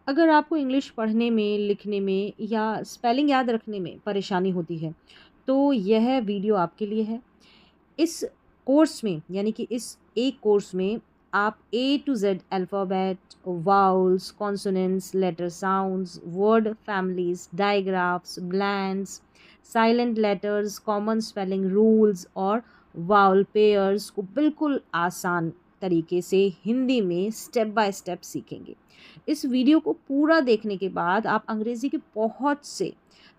अगर आपको इंग्लिश पढ़ने में, लिखने में या स्पेलिंग याद रखने में परेशानी होती है, तो यह वीडियो आपके लिए है। इस कोर्स में यानी कि इस एक कोर्स में आप A to Z alphabet, vowels, consonants, letter sounds, word families, digraphs, blanks, silent letters, common spelling rules और वाउल पेयर्स को बिल्कुल आसान तरीके से हिंदी में स्टेप बाय स्टेप सीखेंगे। इस वीडियो को पूरा देखने के बाद आप अंग्रेज़ी के बहुत से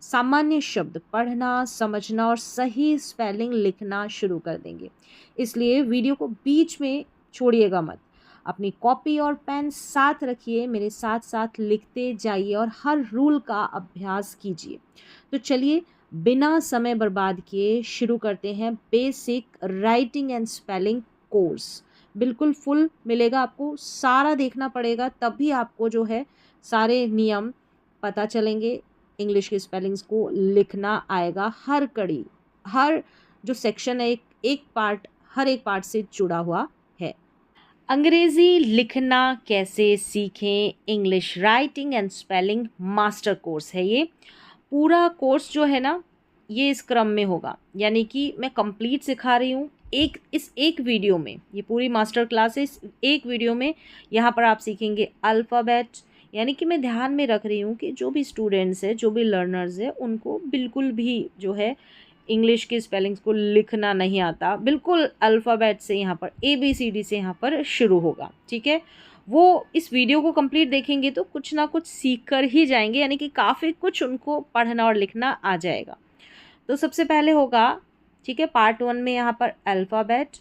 सामान्य शब्द पढ़ना, समझना और सही स्पेलिंग लिखना शुरू कर देंगे। इसलिए वीडियो को बीच में छोड़िएगा मत। अपनी कॉपी और पेन साथ रखिए, मेरे साथ-साथ लिखते जाइए और हर रूल का अभ्यास कीजिए। तो चलिए बिना समय बर्बाद किए शुरू करते हैं basic writing and spelling course. बिल्कुल फुल मिलेगा आपको, सारा देखना पड़ेगा तभी आपको जो है सारे नियम पता चलेंगे। इंग्लिश की स्पेलिंग्स को लिखना आएगा, हर कड़ी, हर जो सेक्शन है, एक एक पार्ट, हर एक पार्ट से जुड़ा हुआ है। अंग्रेजी लिखना कैसे सीखें, English writing and spelling master course है ये। पूरा कोर्स जो है ना, ये इस क्रम में होगा, यानी कि मैं कंप्लीट सिखा रही हूँ इस एक वीडियो में। ये पूरी मास्टर क्लास है, इस एक वीडियो में यहाँ पर आप सीखेंगे अल्फ़ाबेट। यानी कि मैं ध्यान में रख रही हूँ कि जो भी स्टूडेंट्स हैं, जो भी लर्नर्स हैं, उनको बिल्कुल भी जो है इंग्लिश की स्पेलिंग्स को लिखना नहीं आता। बिल्कुल अल्फ़ाबेट से यहाँ पर ABCD से यहाँ पर शुरू होगा, ठीक है। वो इस वीडियो को कंप्लीट देखेंगे तो कुछ ना कुछ सीख कर ही जाएंगे, यानी कि काफ़ी कुछ उनको पढ़ना और लिखना आ जाएगा। तो सबसे पहले होगा, ठीक है, पार्ट 1 में यहाँ पर अल्फ़ाबेट।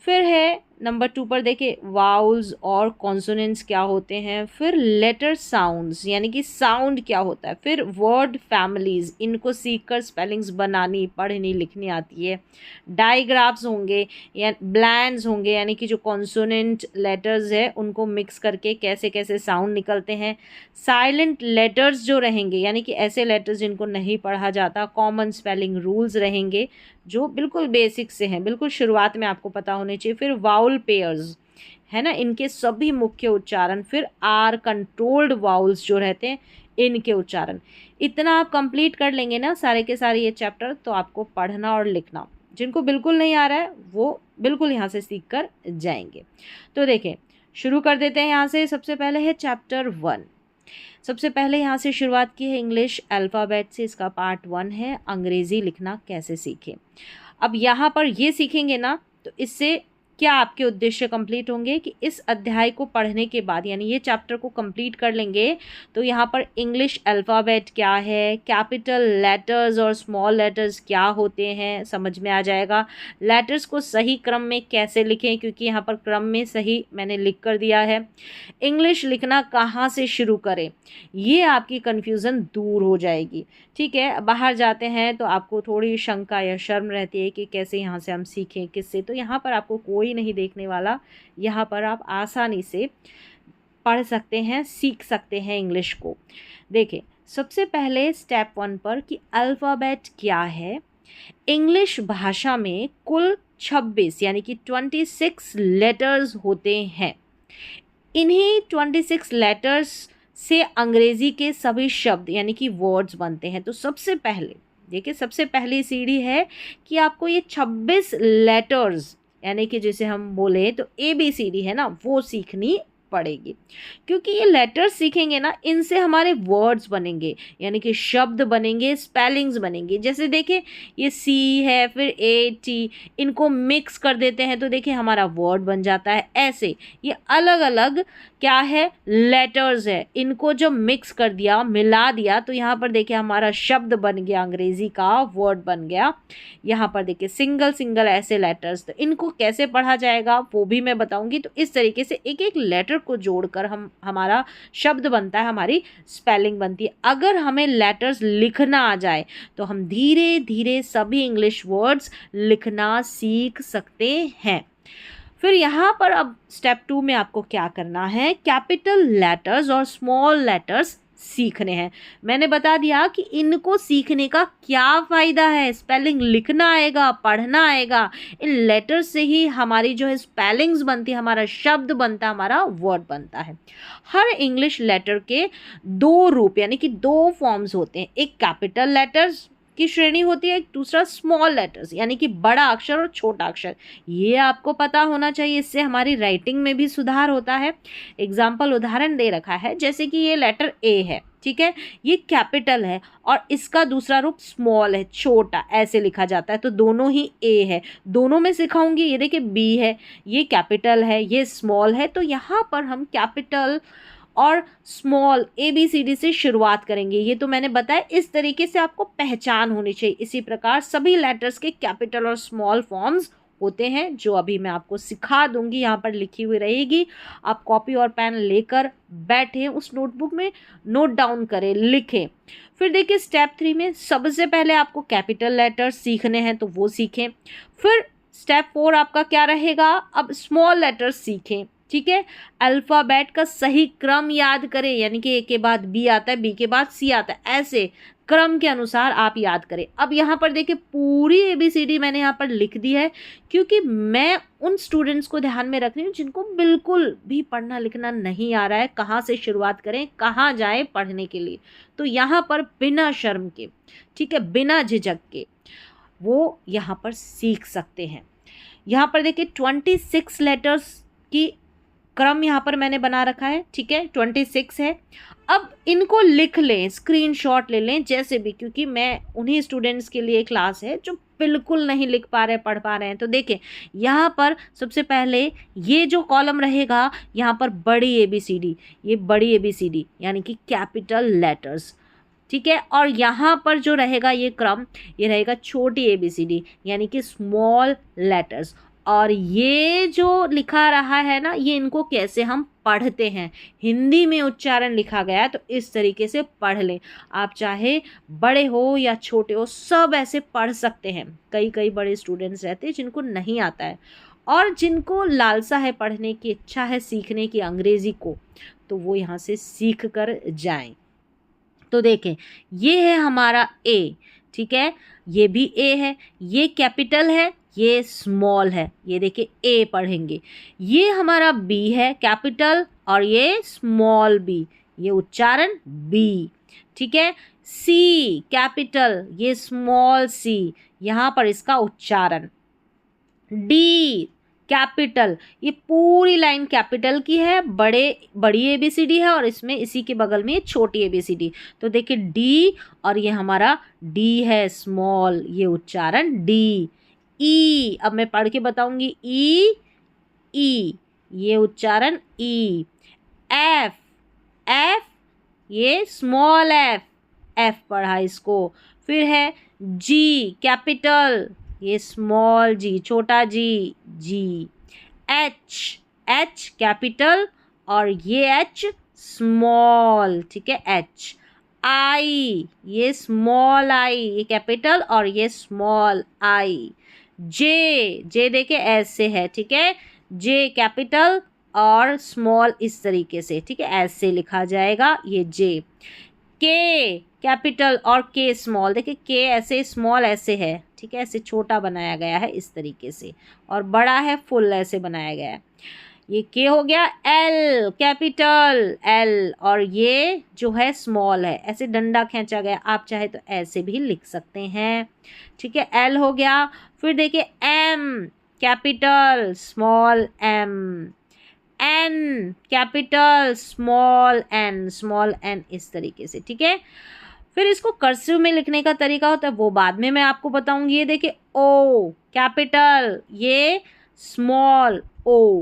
फिर है नंबर 2 पर देखिए वाउल्स और कॉन्सोनेंट्स क्या होते हैं। फिर लेटर साउंड्स यानी कि साउंड क्या होता है। फिर वर्ड फैमिलीज़, इनको सीखकर स्पेलिंग्स बनानी, पढ़नी, लिखनी आती है। डायग्राफ्स होंगे या ब्लैंड्स होंगे, यानी कि जो कॉन्सोनेंट लेटर्स है उनको मिक्स करके कैसे कैसे साउंड निकलते हैं। साइलेंट लेटर्स जो रहेंगे, यानी कि ऐसे लेटर्स जिनको नहीं पढ़ा जाता। कॉमन स्पेलिंग रूल्स रहेंगे जो बिल्कुल बेसिक से हैं, बिल्कुल शुरुआत में आपको पता होने चाहिए। फिर वाउल पेयर्स है ना, इनके सभी मुख्य उच्चारण। फिर आर कंट्रोल्ड वाउल्स जो रहते हैं, इनके उच्चारण। इतना आप कंप्लीट कर लेंगे ना सारे के सारे ये चैप्टर, तो आपको पढ़ना और लिखना, जिनको बिल्कुल नहीं आ रहा है वो बिल्कुल यहाँ से सीख कर जाएंगे। तो देखें, शुरू कर देते हैं यहाँ से। सबसे पहले है चैप्टर 1। सबसे पहले यहाँ से शुरुआत की है इंग्लिश अल्फ़ाबेट से। इसका पार्ट 1 है अंग्रेज़ी लिखना कैसे सीखें। अब यहाँ पर ये सीखेंगे ना, तो इससे क्या आपके उद्देश्य कंप्लीट होंगे कि इस अध्याय को पढ़ने के बाद, यानी ये चैप्टर को कंप्लीट कर लेंगे तो यहाँ पर इंग्लिश अल्फ़ाबेट क्या है, कैपिटल लेटर्स और स्मॉल लेटर्स क्या होते हैं समझ में आ जाएगा। लेटर्स को सही क्रम में कैसे लिखें, क्योंकि यहाँ पर क्रम में सही मैंने लिख कर दिया है। इंग्लिश लिखना कहाँ से शुरू करें, ये आपकी कन्फ्यूज़न दूर हो जाएगी, ठीक है। बाहर जाते हैं तो आपको थोड़ी शंका या शर्म रहती है कि कैसे यहाँ से हम सीखें, किससे। तो यहाँ पर आपको कोई नहीं देखने वाला, यहाँ पर आप आसानी से पढ़ सकते हैं, सीख सकते हैं इंग्लिश को। देखें, सबसे पहले स्टेप 1 पर कि अल्फ़ाबेट क्या है। इंग्लिश भाषा में कुल 26 यानी कि 26 लेटर्स होते हैं। इन्हीं 26 लेटर्स से अंग्रेज़ी के सभी शब्द यानी कि वर्ड्स बनते हैं। तो सबसे पहले देखिए, सबसे पहली सीढ़ी है कि आपको ये 26 लेटर्स, यानी कि जैसे हम बोले तो ABCD है ना, वो सीखनी पड़ेगी। क्योंकि ये लेटर्स सीखेंगे ना, इनसे हमारे वर्ड्स बनेंगे, यानी कि शब्द बनेंगे, स्पेलिंग्स बनेंगे। जैसे देखिए ये C है, फिर AT, इनको मिक्स कर देते हैं तो देखिए हमारा वर्ड बन जाता है। ऐसे ये अलग अलग क्या है, लेटर्स है, इनको जब मिक्स कर दिया, मिला दिया, तो यहाँ पर देखिए हमारा शब्द बन गया, अंग्रेजी का वर्ड बन गया। यहाँ पर देखिए सिंगल सिंगल ऐसे लेटर्स, तो इनको कैसे पढ़ा जाएगा वो भी मैं बताऊंगी। तो इस तरीके से एक एक लेटर को जोड़कर हमारा शब्द बनता है, हमारी स्पेलिंग बनती है। अगर हमें लेटर्स लिखना आ जाए तो हम धीरे धीरे सभी इंग्लिश वर्ड्स लिखना सीख सकते हैं। फिर यहाँ पर अब स्टेप 2 में आपको क्या करना है, कैपिटल लेटर्स और स्मॉल लेटर्स सीखने हैं। मैंने बता दिया कि इनको सीखने का क्या फ़ायदा है। स्पेलिंग लिखना आएगा, पढ़ना आएगा, इन लेटर्स से ही हमारी जो है स्पेलिंग्स बनती है, हमारा शब्द बनता है, हमारा वर्ड बनता है। हर इंग्लिश लेटर के दो रूप यानी कि दो फॉर्म्स होते हैं। एक कैपिटल लेटर्स की श्रेणी होती है, एक दूसरा स्मॉल लेटर्स यानी कि बड़ा अक्षर और छोटा अक्षर। ये आपको पता होना चाहिए, इससे हमारी राइटिंग में भी सुधार होता है। एग्जाम्पल उदाहरण दे रखा है, जैसे कि ये लेटर ए है, ठीक है, ये कैपिटल है और इसका दूसरा रूप स्मॉल है, छोटा, ऐसे लिखा जाता है, तो दोनों ही ए है। दोनों में सिखाऊंगी, ये देखिए बी है, ये कैपिटल है, ये स्मॉल है, तो यहाँ पर हम कैपिटल और स्मॉल ABCD से शुरुआत करेंगे। ये तो मैंने बताया, इस तरीके से आपको पहचान होनी चाहिए। इसी प्रकार सभी लेटर्स के कैपिटल और स्मॉल फॉर्म्स होते हैं, जो अभी मैं आपको सिखा दूंगी, यहाँ पर लिखी हुई रहेगी। आप कॉपी और पेन लेकर बैठे, उस नोटबुक में नोट डाउन करें, लिखें। फिर देखिए स्टेप 3 में सबसे पहले आपको कैपिटल लेटर्स सीखने हैं, तो वो सीखें। फिर स्टेप 4 आपका क्या रहेगा, अब स्मॉल लेटर्स सीखें, ठीक है। अल्फ़ाबेट का सही क्रम याद करें, यानी कि ए के बाद बी आता है, बी के बाद सी आता है, ऐसे क्रम के अनुसार आप याद करें। अब यहाँ पर देखिए पूरी ABCD मैंने यहाँ पर लिख दी है, क्योंकि मैं उन स्टूडेंट्स को ध्यान में रख रही हूँ जिनको बिल्कुल भी पढ़ना लिखना नहीं आ रहा है, कहाँ से शुरुआत करें, कहाँ जाएं पढ़ने के लिए। तो यहाँ पर बिना शर्म के, ठीक है, बिना झिझक के वो यहाँ पर सीख सकते हैं। यहाँ पर देखिए 26 लेटर्स की क्रम यहाँ पर मैंने बना रखा है, ठीक है, 26 है। अब इनको लिख लें, स्क्रीनशॉट ले लें जैसे भी, क्योंकि मैं उन्हीं स्टूडेंट्स के लिए क्लास है जो बिल्कुल नहीं लिख पा रहे, पढ़ पा रहे हैं। तो देखें यहाँ पर सबसे पहले ये जो कॉलम रहेगा, यहाँ पर बड़ी ABCD, ये बड़ी ABCD यानी कि कैपिटल लेटर्स, ठीक है। और यहाँ पर जो रहेगा ये क्रम, ये रहेगा छोटी ABCD यानी कि स्मॉल लेटर्स। और ये जो लिखा रहा है ना, ये इनको कैसे हम पढ़ते हैं, हिंदी में उच्चारण लिखा गया है, तो इस तरीके से पढ़ लें। आप चाहे बड़े हो या छोटे हो, सब ऐसे पढ़ सकते हैं। कई बड़े स्टूडेंट्स रहते हैं जिनको नहीं आता है, और जिनको लालसा है पढ़ने की, इच्छा है सीखने की अंग्रेज़ी को, तो वो यहाँ से सीख कर जाएं। तो देखें ये है हमारा ए, ठीक है, ये भी ए है, ये कैपिटल है, ये स्मॉल है, ये देखिए ए पढ़ेंगे। ये हमारा बी है, कैपिटल, और ये स्मॉल बी, ये उच्चारण बी, ठीक है। सी कैपिटल, ये स्मॉल सी, यहाँ पर इसका उच्चारण। डी कैपिटल, ये पूरी लाइन कैपिटल की है, बड़ी ABCD है, और इसमें इसी के बगल में छोटी ABCD। तो देखिए डी, और ये हमारा डी है स्मॉल, ये उच्चारण डी। ई, अब मैं पढ़ के बताऊंगी, ई, ये उच्चारण ई। एफ, ये स्मॉल एफ पढ़ा इसको। फिर है जी कैपिटल, ये स्मॉल जी, छोटा जी, जी। एच कैपिटल, और ये एच स्मॉल, ठीक है, एच। आई, ये स्मॉल आई, ये कैपिटल, और ये स्मॉल आई। जे देखिए ऐसे है, ठीक है, जे कैपिटल और स्मॉल इस तरीके से, ठीक है, ऐसे लिखा जाएगा ये जे। के कैपिटल और के स्मॉल, देखिए के ऐसे, स्मॉल ऐसे है, ठीक है, ऐसे छोटा बनाया गया है इस तरीके से, और बड़ा है फुल ऐसे बनाया गया है। ये के हो गया। एल कैपिटल, एल, और ये जो है स्मॉल है, ऐसे डंडा खींचा गया, आप चाहे तो ऐसे भी लिख सकते हैं, ठीक है, एल हो गया। फिर देखिए M capital, small M. N capital, small N इस तरीके से, ठीक है। फिर इसको कर्सिव में लिखने का तरीका होता है, वो बाद में मैं आपको बताऊंगी। ये देखिए ओ कैपिटल, ये स्मॉल ओ।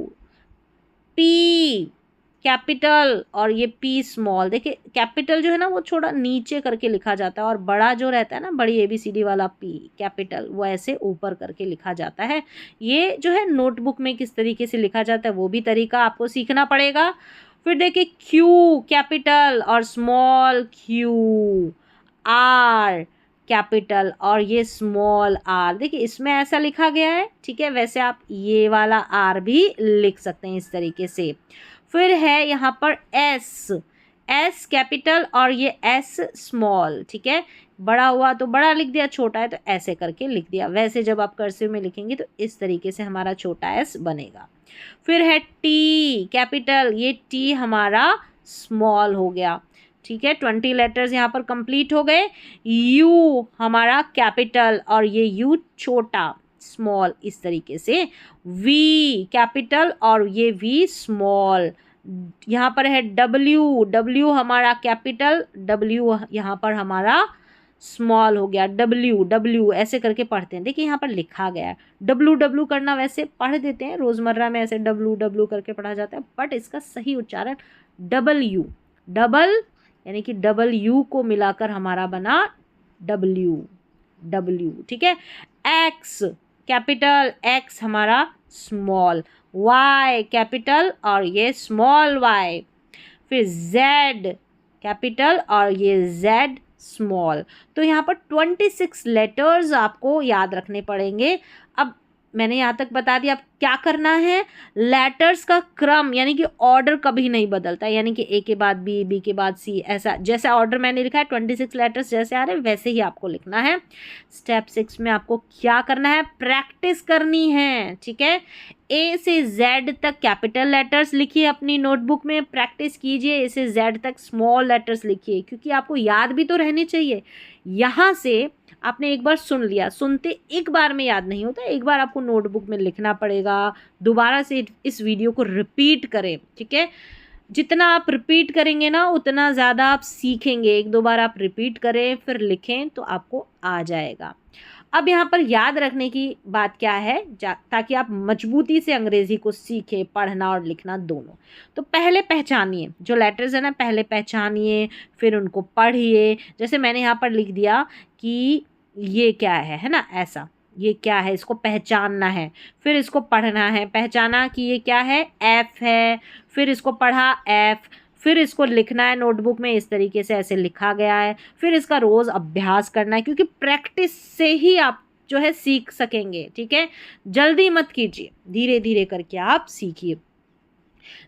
पी कैपिटल, और ये पी स्मॉल। देखिए कैपिटल जो है ना वो थोड़ा नीचे करके लिखा जाता है, और बड़ा जो रहता है ना, बड़ी ABCD वाला पी कैपिटल, वो ऐसे ऊपर करके लिखा जाता है। ये जो है नोटबुक में किस तरीके से लिखा जाता है वो भी तरीका आपको सीखना पड़ेगा। फिर देखिए क्यू कैपिटल और स्मॉल क्यू। आर कैपिटल, और ये स्मॉल आर, देखिए इसमें ऐसा लिखा गया है, ठीक है, वैसे आप ये वाला आर भी लिख सकते हैं इस तरीके से। फिर है यहाँ पर एस एस कैपिटल और ये एस स्मॉल, ठीक है। बड़ा हुआ तो बड़ा लिख दिया, छोटा है तो ऐसे करके लिख दिया। वैसे जब आप कर्सिव में लिखेंगे तो इस तरीके से हमारा छोटा एस बनेगा। फिर है टी कैपिटल, ये टी हमारा स्मॉल हो गया, ठीक है। 20 लेटर्स यहाँ पर कंप्लीट हो गए। यू हमारा कैपिटल और ये यू छोटा स्मॉल इस तरीके से। वी कैपिटल और ये वी स्मॉल। यहाँ पर है डब्ल्यू, डब्ल्यू हमारा कैपिटल, डब्ल्यू यहाँ पर हमारा स्मॉल हो गया। डब्ल्यू डब्ल्यू ऐसे करके पढ़ते हैं, देखिए यहाँ पर लिखा गया है। डब्ल्यू डब्ल्यू करना वैसे पढ़ देते हैं रोज़मर्रा में, ऐसे डब्ल्यू डब्ल्यू करके पढ़ा जाता है, बट इसका सही उच्चारण डब्ल्यू, डबल यानी कि डबल यू को मिलाकर हमारा बना डब्ल्यू, डब्ल्यू, ठीक है। एक्स कैपिटल, एक्स हमारा स्मॉल। वाई कैपिटल और ये स्मॉल वाई। फिर जेड कैपिटल और ये जेड स्मॉल। तो यहाँ पर 26 लेटर्स आपको याद रखने पड़ेंगे। अब मैंने यहाँ तक बता दिया, अब क्या करना है, लेटर्स का क्रम यानी कि ऑर्डर कभी नहीं बदलता, यानी कि ए के बाद बी, बी के बाद सी, ऐसा जैसा ऑर्डर मैंने लिखा है 26 लेटर्स जैसे आ रहे हैं वैसे ही आपको लिखना है। स्टेप 6 में आपको क्या करना है, प्रैक्टिस करनी है, ठीक है। ए से जेड तक कैपिटल लेटर्स लिखिए अपनी नोटबुक में, प्रैक्टिस कीजिए। ए से जेड तक स्मॉल लेटर्स लिखिए, क्योंकि आपको याद भी तो रहने चाहिए। यहाँ से आपने एक बार सुन लिया, सुनते एक बार में याद नहीं होता, एक बार आपको नोटबुक में लिखना पड़ेगा, दोबारा से इस वीडियो को रिपीट करें, ठीक है। जितना आप रिपीट करेंगे ना उतना ज़्यादा आप सीखेंगे। एक दो बार आप रिपीट करें फिर लिखें तो आपको आ जाएगा। अब यहाँ पर याद रखने की बात क्या है, ताकि आप मजबूती से अंग्रेज़ी को सीखें, पढ़ना और लिखना दोनों। तो पहले पहचानिए जो लेटर्स है ना, पहले पहचानिए फिर उनको पढ़िए। जैसे मैंने यहाँ पर लिख दिया कि ये क्या है ना, ऐसा ये क्या है, इसको पहचानना है, फिर इसको पढ़ना है। पहचाना कि ये क्या है, एफ है, फिर इसको पढ़ा एफ, फिर इसको लिखना है नोटबुक में, इस तरीके से ऐसे लिखा गया है। फिर इसका रोज़ अभ्यास करना है, क्योंकि प्रैक्टिस से ही आप जो है सीख सकेंगे, ठीक है। जल्दी मत कीजिए, धीरे धीरे करके आप सीखिए।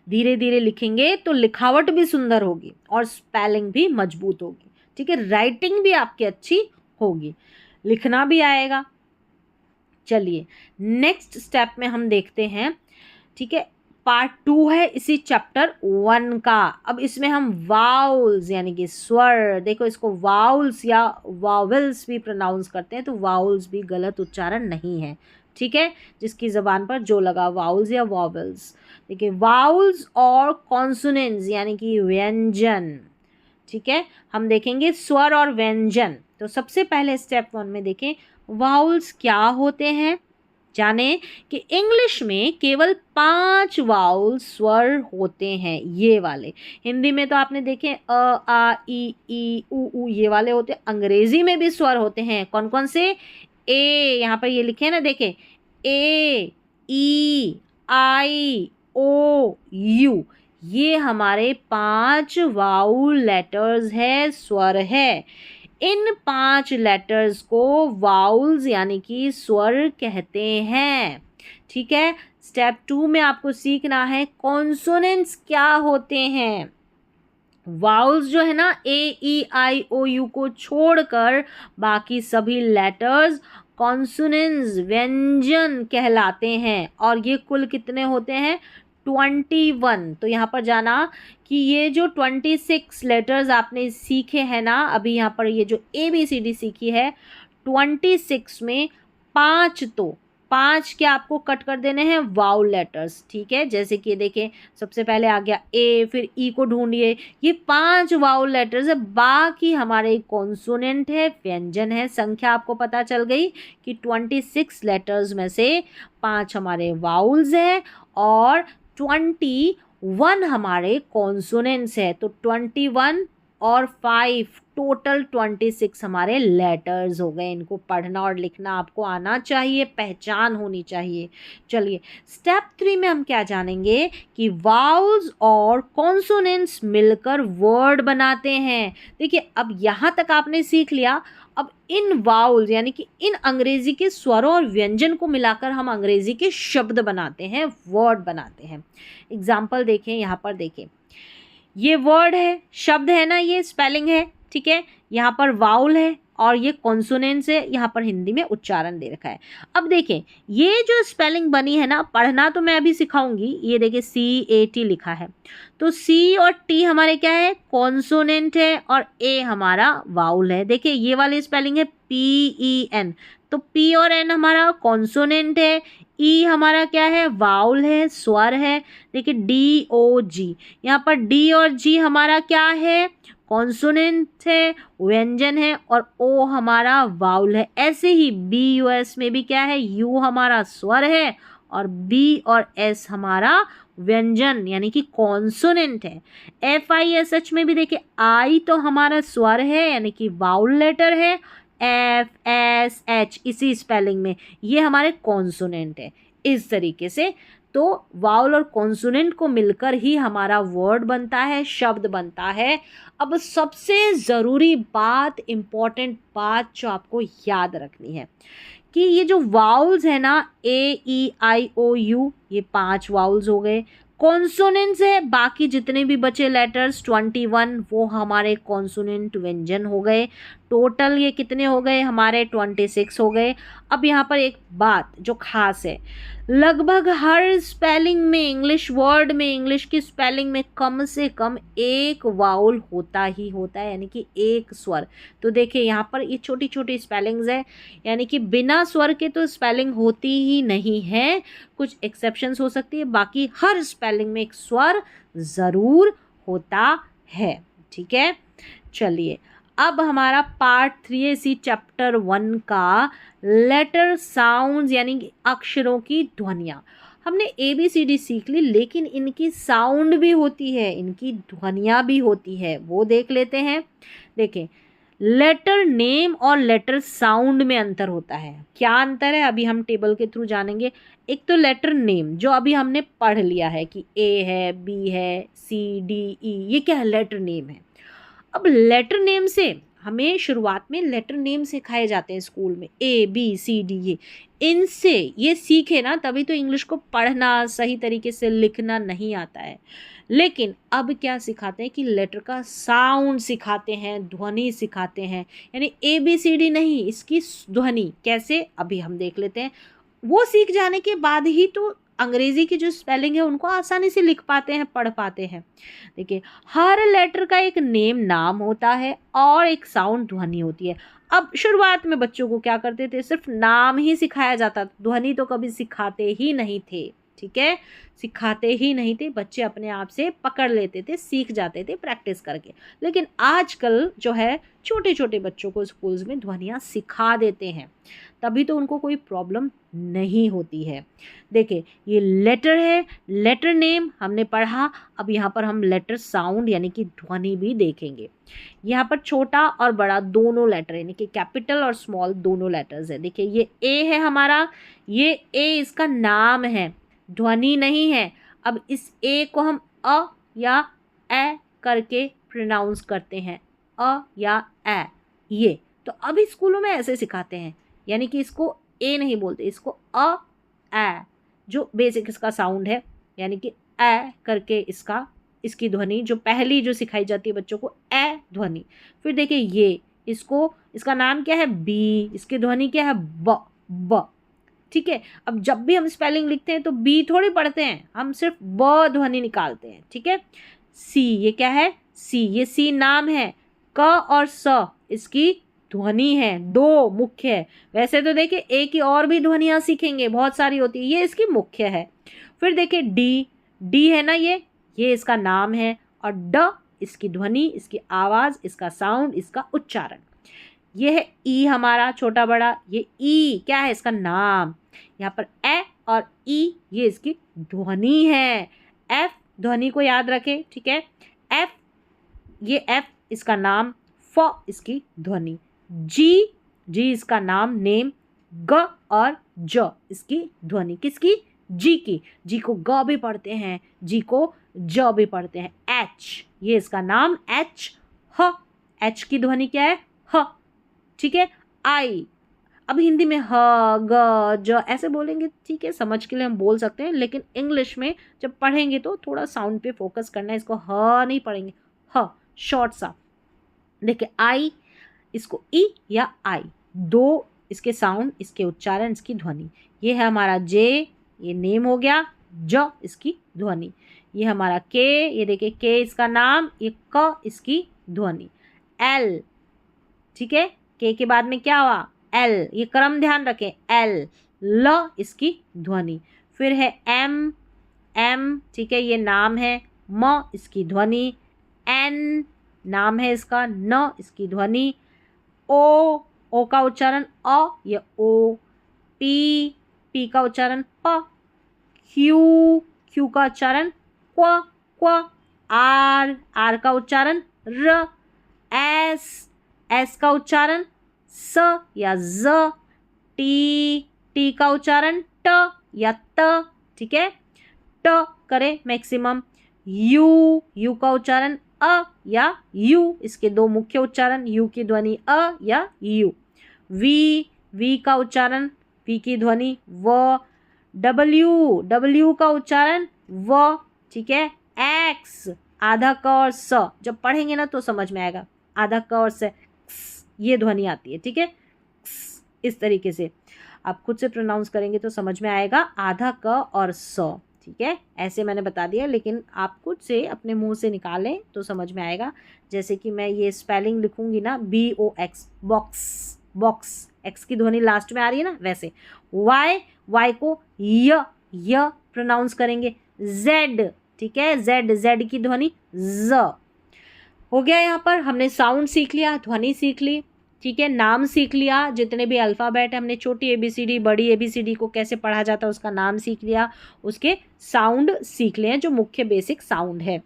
धीरे धीरे लिखेंगे तो लिखावट भी सुंदर होगी और स्पेलिंग भी मजबूत होगी, ठीक है। राइटिंग भी आपकी अच्छी होगी, लिखना भी आएगा। चलिए नेक्स्ट स्टेप में हम देखते हैं, ठीक है। पार्ट 2 है इसी चैप्टर 1 का। अब इसमें हम वाउल्स यानी कि स्वर, देखो इसको वाउल्स या वावल्स भी प्रोनाउंस करते हैं, तो वाउल्स भी गलत उच्चारण नहीं है, ठीक है। जिसकी ज़बान पर जो लगा, वाउल्स या वावल्स। देखिए वाउल्स और कॉन्सोनेंट्स यानी कि व्यंजन, ठीक है। हम देखेंगे स्वर और व्यंजन। तो सबसे पहले स्टेप 1 में देखें वाउल्स क्या होते हैं। जाने कि इंग्लिश में केवल 5 वाउल स्वर होते हैं, ये वाले। हिंदी में तो आपने देखे अ, आ, ई, उ, ये वाले होते हैं। अंग्रेजी में भी स्वर होते हैं, कौन कौन से, ए यहाँ पर ये लिखे हैं ना, देखें ए, ई, आई, ओ, यू, ये हमारे 5 वाउल लेटर्स है, स्वर है। इन 5 लेटर्स को वाउल्स यानी कि स्वर कहते हैं, ठीक है। स्टेप 2 में आपको सीखना है कॉन्सोनेंट्स क्या होते हैं। वाउल्स जो है ना, ए, ई, आई, ओ, यू को छोड़कर बाकी सभी लेटर्स कॉन्सोनेंट्स व्यंजन कहलाते हैं। और ये कुल कितने होते हैं, 21। तो यहाँ पर जाना कि ये जो 26 लेटर्स आपने सीखे हैं ना, अभी यहाँ पर ये जो ABCD सीखी है 26 में 5 तो 5 क्या आपको कट कर देने हैं, वाउल लेटर्स, ठीक है। जैसे कि देखें सबसे पहले आ गया ए, फिर ई को ढूंढिए, ये 5 वाउल लेटर्स है, बाकी हमारे कॉन्सोनेंट है, व्यंजन है। संख्या आपको पता चल गई कि 26 लेटर्स में से 5 हमारे वाउल्स हैं और 21 हमारे कॉन्सोनेंट्स है। तो 21 और 5 टोटल 26 हमारे लेटर्स हो गए। इनको पढ़ना और लिखना आपको आना चाहिए, पहचान होनी चाहिए। चलिए स्टेप 3 में हम क्या जानेंगे कि वाउल्स और कॉन्सोनेंट्स मिलकर वर्ड बनाते हैं। देखिए अब यहाँ तक आपने सीख लिया। अब इन वाउल्स यानी कि इन अंग्रेजी के स्वरों और व्यंजन को मिलाकर हम अंग्रेजी के शब्द बनाते हैं, वर्ड बनाते हैं। एग्जाम्पल देखें, यहाँ पर देखें ये वर्ड है, शब्द है ना, ये स्पेलिंग है, ठीक है। यहाँ पर वाउल है और ये कॉन्सोनेंट्स है, यहाँ पर हिंदी में उच्चारण दे रखा है। अब देखें ये जो स्पेलिंग बनी है ना, पढ़ना तो मैं अभी सिखाऊंगी। ये देखिए CAT लिखा है, तो C और T हमारे क्या है, कॉन्सोनेंट है, और A हमारा वाउल है। देखिए ये वाली स्पेलिंग है PEN, तो P और N हमारा कॉन्सोनेंट है, E हमारा क्या है, वाउल है, स्वर है। देखिए DOG, यहाँ पर D और G हमारा क्या है, कॉन्सोनेंट है, व्यंजन है, और O हमारा वाउल है। ऐसे ही BUS में भी क्या है, U हमारा स्वर है और B और S हमारा व्यंजन यानी कि कॉन्सोनेंट है। FISH में भी देखिए I तो हमारा स्वर है यानी कि वाउल लेटर है, FSH इसी स्पेलिंग में ये हमारे कॉन्सोनेंट है। इस तरीके से तो वाउल और कॉन्सोनेंट को मिलकर ही हमारा वर्ड बनता है, शब्द बनता है। अब सबसे ज़रूरी बात, इम्पॉर्टेंट बात जो आपको याद रखनी है कि ये जो वाउल्स है ना, AEIOU, ये 5 वाउल्स हो गए। कॉन्सोनेंट्स है, बाकी जितने भी बचे लेटर्स 21 वो हमारे कॉन्सोनेंट व्यंजन हो गए। टोटल ये कितने हो गए हमारे, 26 हो गए। अब यहाँ पर एक बात जो खास है, लगभग हर स्पेलिंग में, इंग्लिश वर्ड में, इंग्लिश की स्पेलिंग में कम से कम एक वाउल होता ही होता है, यानी कि एक स्वर। तो देखिए यहाँ पर ये छोटी छोटी स्पेलिंग्स है, यानी कि बिना स्वर के तो स्पेलिंग होती ही नहीं है, कुछ एक्सेप्शंस हो सकती है, बाकी हर स्पेलिंग में एक स्वर ज़रूर होता है, ठीक है। चलिए अब हमारा पार्ट 3 है इसी चैप्टर 1 का, लेटर साउंड्स यानी कि अक्षरों की ध्वनियाँ। हमने ABCD सीख ली, लेकिन इनकी साउंड भी होती है, इनकी ध्वनियाँ भी होती है, वो देख लेते हैं। देखें लेटर नेम और लेटर साउंड में अंतर होता है। क्या अंतर है अभी हम टेबल के थ्रू जानेंगे। एक तो लेटर नेम जो अभी हमने पढ़ लिया है कि A है, B है, CDE, ये क्या है, लेटर नेम है। अब लेटर नेम से हमें शुरुआत में लेटर नेम सिखाए जाते हैं स्कूल में, ABCD, ये इनसे ये सीखे ना तभी तो इंग्लिश को पढ़ना सही तरीके से लिखना नहीं आता है। लेकिन अब क्या सिखाते हैं कि लेटर का साउंड सिखाते हैं, ध्वनि सिखाते हैं, यानी ABCD नहीं, इसकी ध्वनि कैसे अभी हम देख लेते हैं। वो सीख जाने के बाद ही तो अंग्रेजी की जो स्पेलिंग है उनको आसानी से लिख पाते हैं, पढ़ पाते हैं। देखिए हर लेटर का एक नेम नाम होता है और एक साउंड ध्वनि होती है। अब शुरुआत में बच्चों को क्या करते थे, सिर्फ नाम ही सिखाया जाता, ध्वनि तो कभी सिखाते ही नहीं थे, ठीक है, सिखाते ही नहीं थे, बच्चे अपने आप से पकड़ लेते थे, सीख जाते थे प्रैक्टिस करके। लेकिन आजकल जो है छोटे छोटे बच्चों को स्कूल्स में ध्वनियाँ सिखा देते हैं, तभी तो उनको कोई प्रॉब्लम नहीं होती है। देखिए ये लेटर है, लेटर नेम हमने पढ़ा, अब यहाँ पर हम लेटर साउंड यानी कि ध्वनि भी देखेंगे। यहाँ पर छोटा और बड़ा दोनों लेटर यानी कि कैपिटल और स्मॉल दोनों लेटर्स है। देखिए ये A है हमारा, ये A इसका नाम है, ध्वनि नहीं है। अब इस A को हम अ या ए करके प्रोनाउंस करते हैं, अ या ए, ये तो अभी स्कूलों में ऐसे सिखाते हैं, यानी कि इसको ए नहीं बोलते, इसको अ ए, जो बेसिक इसका साउंड है, यानी कि ए करके इसका, इसकी ध्वनि जो पहली जो सिखाई जाती है बच्चों को, ए ध्वनि। फिर देखिए ये, इसको, इसका नाम क्या है, बी, इसकी ध्वनि क्या है, ब, ब, ठीक है। अब जब भी हम स्पेलिंग लिखते हैं तो बी थोड़ी पढ़ते हैं, हम सिर्फ ब ध्वनि निकालते हैं, ठीक है। सी, ये क्या है, सी, ये सी नाम है। क और स इसकी ध्वनि है, दो मुख्य है। वैसे तो देखिए एक ही और भी ध्वनियाँ सीखेंगे, बहुत सारी होती है, ये इसकी मुख्य है। फिर देखिए डी, डी है ना, ये इसका नाम है, और ड इसकी ध्वनि, इसकी आवाज़, इसका साउंड, इसका उच्चारण। ये है ई हमारा छोटा बड़ा, ये ई क्या है, इसका नाम। यहाँ पर ए और ई ये इसकी ध्वनि है। एफ ध्वनि को याद रखें, ठीक है, एफ, ये एफ इसका नाम, फ इसकी ध्वनि, जी, जी इसका नाम नेम, ग और ज इसकी ध्वनि, किसकी, जी की, जी को ग भी पढ़ते हैं, जी को ज भी पढ़ते हैं। एच, ये इसका नाम, एच, ह, एच की ध्वनि क्या है, ह, ठीक है। आई, अब हिंदी में ह ग ज ऐसे बोलेंगे, ठीक है, समझ के लिए हम बोल सकते हैं, लेकिन इंग्लिश में जब पढ़ेंगे तो थोड़ा साउंड पे फोकस करना है। इसको ह नहीं पढ़ेंगे, ह शॉर्ट सा। देखिए आई, इसको ई या आई, दो इसके साउंड, इसके उच्चारण, इसकी ध्वनि। ये है हमारा जे, ये नेम हो गया। ज इसकी ध्वनि। ये हमारा के, ये देखिए के इसका नाम, ये क इसकी ध्वनि। एल, ठीक है, के बाद में क्या हुआ, एल, ये क्रम ध्यान रखें, एल। ल इसकी ध्वनि। फिर है एम, एम, ठीक है, ये नाम है। म इसकी ध्वनि। एन नाम है इसका। न इसकी ध्वनि। ओ का उच्चारण अ या ओ। पी, पी का उच्चारण प। क्यू का उच्चारण क्व, क्व। आर का उच्चारण र। एस का उच्चारण स या ज। टी का उच्चारण ट या त, ठीक है, ट करें मैक्सिमम। यू का उच्चारण अ या यू, इसके दो मुख्य उच्चारण, यू की ध्वनि अ या यू। वी का उच्चारण, वी की ध्वनि व। डब्ल्यू का उच्चारण व, ठीक है। एक्स, आधा क और स, जब पढ़ेंगे ना तो समझ में आएगा, आधा क और स, ये ध्वनि आती है, ठीक है। इस तरीके से आप खुद से प्रोनाउंस करेंगे तो समझ में आएगा, आधा क और स, ठीक है। ऐसे मैंने बता दिया, लेकिन आप खुद से अपने मुंह से निकालें तो समझ में आएगा। जैसे कि मैं ये स्पेलिंग लिखूंगी ना, BOX, बॉक्स, बॉक्स, एक्स की ध्वनि लास्ट में आ रही है ना, वैसे। वाई को य प्रोनाउंस करेंगे। जेड, ठीक है, जेड की ध्वनि ज। हो गया, यहाँ पर हमने साउंड सीख लिया, ध्वनि सीख ली, ठीक है, नाम सीख लिया, जितने भी अल्फ़ाबेट हमने, छोटी ABCD, बड़ी ABCD को कैसे पढ़ा जाता है उसका नाम सीख लिया, उसके साउंड सीख लिए जो मुख्य बेसिक साउंड है।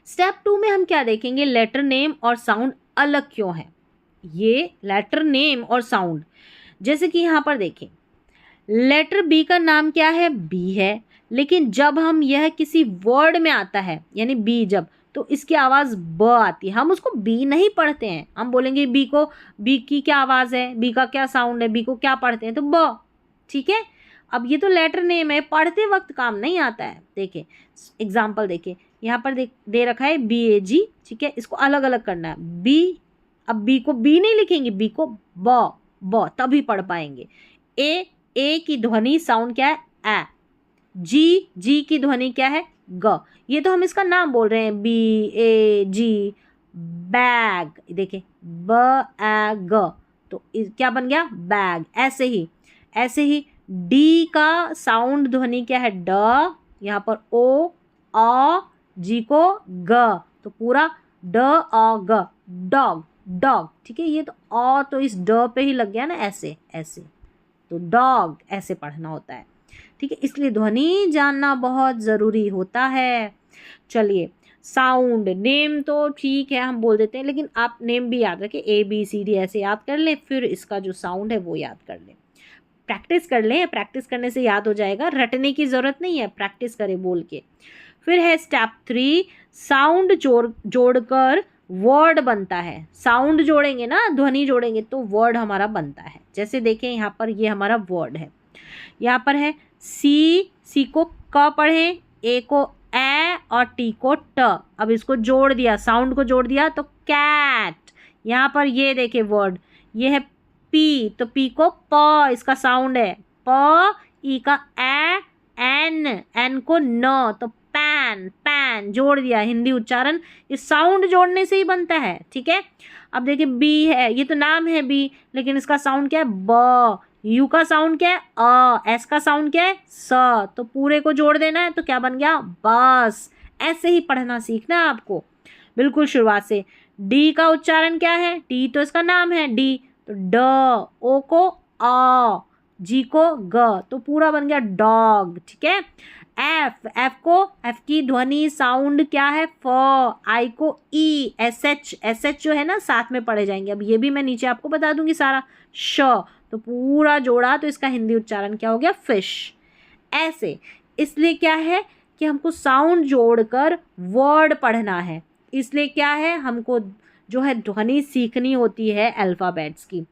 स्टेप 2 में हम क्या देखेंगे, लेटर नेम और साउंड अलग क्यों है। ये लेटर नेम और साउंड, जैसे कि यहाँ पर देखें, लेटर बी का नाम क्या है, बी है, लेकिन जब हम यह किसी वर्ड में आता है, यानी बी जब, तो इसकी आवाज़ ब आती है, हम उसको बी नहीं पढ़ते हैं, हम बोलेंगे बी को, बी की क्या आवाज़ है, बी का क्या साउंड है, बी को क्या पढ़ते हैं, तो ब, ठीक है। अब ये तो लेटर नेम है, पढ़ते वक्त काम नहीं आता है। देखिए एग्जाम्पल, देखिए यहाँ पर दे रखा है BAG, ठीक है, इसको अलग अलग करना है। बी, अब बी को बी नहीं लिखेंगे, बी को ब तभी पढ़ पाएंगे। ए की ध्वनि साउंड क्या है, ए। जी की ध्वनि क्या है, ग। ये तो हम इसका नाम बोल रहे हैं, BAG, बैग, देखिए बैग, तो क्या बन गया, बैग। ऐसे ही डी का साउंड ध्वनि क्या है, ड, यहाँ पर ओ, अ, जी को ग, तो पूरा ड अ ग, डॉग, डॉग, ठीक है। ये तो अ तो इस ड पे ही लग गया ना, ऐसे ऐसे, तो डॉग ऐसे पढ़ना होता है, ठीक है। इसलिए ध्वनि जानना बहुत ज़रूरी होता है। चलिए, साउंड, नेम तो ठीक है हम बोल देते हैं, लेकिन आप नेम भी याद रखें, ABCD ऐसे याद कर लें, फिर इसका जो साउंड है वो याद कर लें, प्रैक्टिस कर लें, प्रैक्टिस करने से याद हो जाएगा, रटने की ज़रूरत नहीं है, प्रैक्टिस करें बोल के। फिर है स्टेप 3, साउंड जोड़कर वर्ड बनता है। साउंड जोड़ेंगे ना, ध्वनि जोड़ेंगे तो वर्ड हमारा बनता है। जैसे देखें यहाँ पर, ये हमारा वर्ड है, यहाँ पर है सी को क पढ़ें, ए को ए और टी को ट। अब इसको जोड़ दिया, साउंड को जोड़ दिया तो कैट। यहाँ पर ये देखें वर्ड, ये है पी, तो पी को प, इसका साउंड है प। ई का ए, एन को न, तो पैन, पैन जोड़ दिया, हिंदी उच्चारण, ये साउंड जोड़ने से ही बनता है, ठीक है। अब देखिए बी है, ये तो नाम है बी, लेकिन इसका साउंड क्या है, ब। यू का साउंड क्या है, अ। एस का साउंड क्या है, स, तो पूरे को जोड़ देना है, तो क्या बन गया, बस। ऐसे ही पढ़ना सीखना है आपको, बिल्कुल शुरुआत से। डी का उच्चारण क्या है, डी तो इसका नाम है डी, तो ड। ओ को अ, जी को ग, तो पूरा बन गया डॉग, ठीक है। एफ की ध्वनि साउंड क्या है, फ। आई को ई, एस एच जो है ना साथ में पढ़े जाएंगे, अब ये भी मैं नीचे आपको बता दूंगी सारा। श, तो पूरा जोड़ा, तो इसका हिंदी उच्चारण क्या हो गया, फिश। ऐसे, इसलिए क्या है कि हमको साउंड जोड़कर वर्ड पढ़ना है, इसलिए क्या है, हमको जो है ध्वनि सीखनी होती है अल्फ़ाबेट्स की।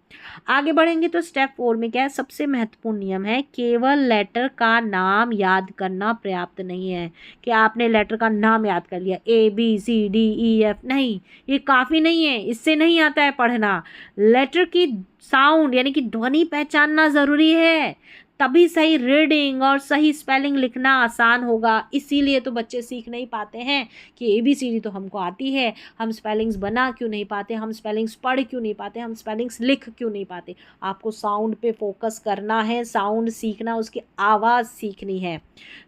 आगे बढ़ेंगे तो स्टेप 4 में क्या है, सबसे महत्वपूर्ण नियम है, केवल लेटर का नाम याद करना पर्याप्त नहीं है कि आपने लेटर का नाम याद कर लिया ABCDEF, नहीं, ये काफ़ी नहीं है, इससे नहीं आता है पढ़ना। लेटर की साउंड यानी कि ध्वनि पहचानना ज़रूरी है, तभी सही रीडिंग और सही स्पेलिंग लिखना आसान होगा। इसीलिए तो बच्चे सीख नहीं पाते हैं कि ABCD तो हमको आती है, हम स्पेलिंग्स बना क्यों नहीं पाते, हम स्पेलिंग्स पढ़ क्यों नहीं पाते, हम स्पेलिंग्स लिख क्यों नहीं पाते। आपको साउंड पे फोकस करना है, साउंड सीखना, उसकी आवाज़ सीखनी है।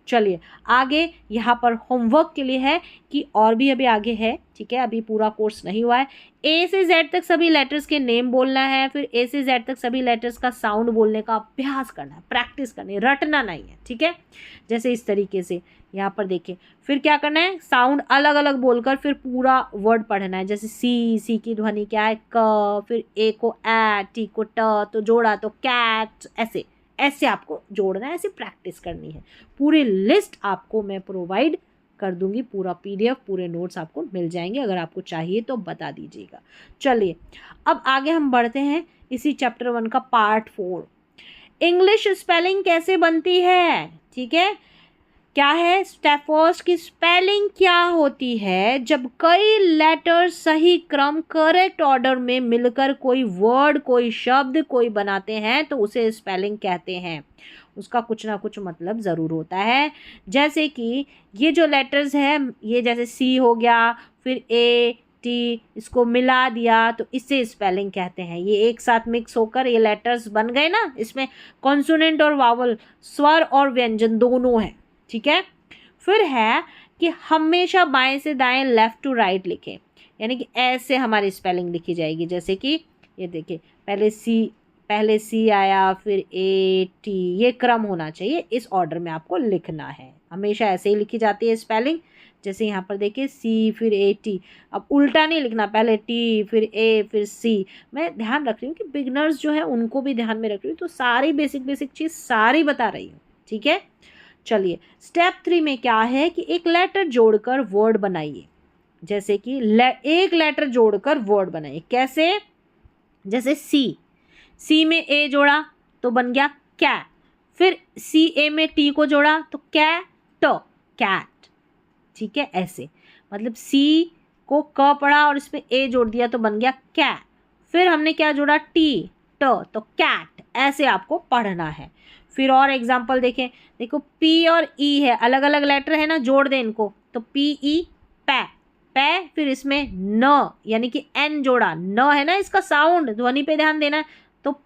चलिए आगे यहाँ पर होमवर्क के लिए है कि और भी अभी आगे है, ठीक है, अभी पूरा कोर्स नहीं हुआ है। A से Z तक सभी लेटर्स के नेम बोलना है, फिर A से Z तक सभी लेटर्स का साउंड बोलने का अभ्यास करना है, प्रैक्टिस करनी है, रटना नहीं है, ठीक है। जैसे इस तरीके से यहाँ पर देखिए, फिर क्या करना है, साउंड अलग अलग बोलकर फिर पूरा वर्ड पढ़ना है। जैसे सी की ध्वनि क्या है क, फिर A को ए, T को ट, तो जोड़ा तो कैट, ऐसे ऐसे आपको जोड़ना है, ऐसे प्रैक्टिस करनी है। पूरी लिस्ट आपको मैं प्रोवाइड कर दूंगी, पूरा PDF, पूरे नोट्स आपको मिल जाएंगे, अगर आपको चाहिए तो बता दीजिएगा। चलिए अब आगे हम बढ़ते हैं इसी चैप्टर 1 का पार्ट 4, इंग्लिश स्पेलिंग कैसे बनती है, ठीक है। क्या है, स्टेप फर्स्ट की स्पेलिंग क्या होती है, जब कई लेटर सही क्रम करेक्ट ऑर्डर में मिलकर कोई वर्ड, कोई शब्द कोई बनाते हैं तो उसे स्पेलिंग कहते हैं। उसका कुछ ना कुछ मतलब ज़रूर होता है। जैसे कि ये जो लेटर्स है, ये जैसे C हो गया, फिर A T, इसको मिला दिया तो इसे स्पेलिंग कहते हैं। ये एक साथ मिक्स होकर ये लेटर्स बन गए ना, इसमें कॉन्सोनेंट और वावल, स्वर और व्यंजन दोनों हैं, ठीक है। फिर है कि हमेशा बाएं से दाएं, लेफ़्ट टू राइट लिखें, यानी कि ऐसे हमारी स्पेलिंग लिखी जाएगी। जैसे कि ये देखिए, पहले C आया, फिर A T, ये क्रम होना चाहिए, इस ऑर्डर में आपको लिखना है, हमेशा ऐसे ही लिखी जाती है स्पेलिंग। जैसे यहाँ पर देखिए C फिर A T, अब उल्टा नहीं लिखना, पहले T फिर A फिर C। मैं ध्यान रख रही हूँ कि बिगनर्स जो है उनको भी ध्यान में रख रही हूँ, तो सारी बेसिक चीज़ सारी बता रही हूँ, ठीक है। चलिए स्टेप 3 में क्या है कि एक लेटर जोड़कर वर्ड बनाइए। जैसे कि एक लेटर जोड़कर वर्ड बनाइए, कैसे, जैसे C में A जोड़ा तो बन गया कै, फिर CA में T को जोड़ा तो कैट, ठीक है। ऐसे मतलब C को क पढ़ा और इसमें A जोड़ दिया तो बन गया कै, फिर हमने क्या जोड़ा T तो कैट, ऐसे आपको पढ़ना है। फिर और एग्जाम्पल देखें, देखो P और E है, अलग अलग लेटर है ना, जोड़ दें इनको तो PE पै, फिर इसमें न यानी कि N जोड़ा, न है ना इसका साउंड, ध्वनि पे ध्यान देना है, तो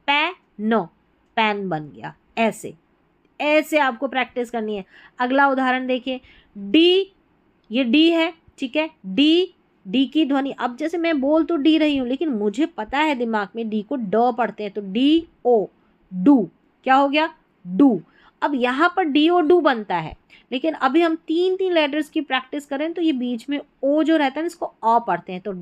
न, पैन बन गया। ऐसे आपको प्रैक्टिस करनी है। अगला उदाहरण देखिए, D, ये D है, ठीक है, डी की ध्वनि, अब जैसे मैं बोल तो डी रही हूँ लेकिन मुझे पता है दिमाग में डी को ड पढ़ते हैं, तो DO, डू, क्या हो गया, डू। अब यहाँ पर DO डू बनता है, लेकिन अभी हम तीन लेटर्स की प्रैक्टिस करें तो ये बीच में O जो रहता है ना, इसको अ पढ़ते हैं, तो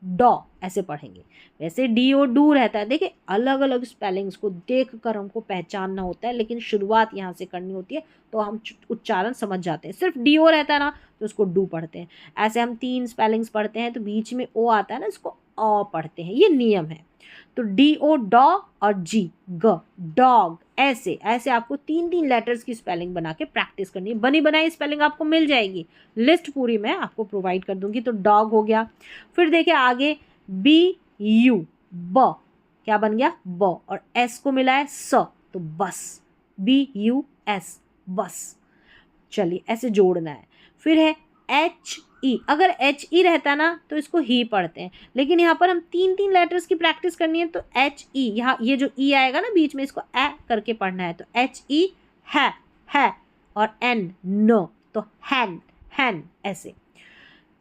डॉ ऐसे पढ़ेंगे। वैसे DO डू रहता है। देखिए अलग अलग स्पेलिंग्स को देख कर हमको पहचानना होता है, लेकिन शुरुआत यहाँ से करनी होती है तो हम उच्चारण समझ जाते हैं। सिर्फ DO रहता है ना तो उसको डू पढ़ते हैं। ऐसे हम तीन स्पेलिंग्स पढ़ते हैं तो बीच में O आता है ना, इसको अ पढ़ते हैं, ये नियम है। तो DO डॉ और G ग, डॉग। ऐसे आपको तीन लेटर्स की स्पेलिंग बना के प्रैक्टिस करनी है। बनी बनाई स्पेलिंग आपको मिल जाएगी, लिस्ट पूरी मैं आपको प्रोवाइड कर दूंगी। तो डॉग हो गया। फिर देखिए आगे BU, ब, क्या बन गया, ब, और S को मिला है स, तो बस, BUS, बस। चलिए ऐसे जोड़ना है। फिर है HE, अगर HE रहता ना तो इसको ही पढ़ते हैं, लेकिन यहाँ पर हम तीन लेटर्स की प्रैक्टिस करनी है तो HE, यहाँ ये जो E आएगा ना बीच में, इसको ए करके पढ़ना है, तो HE है, और N नो, तो हैन, ऐसे।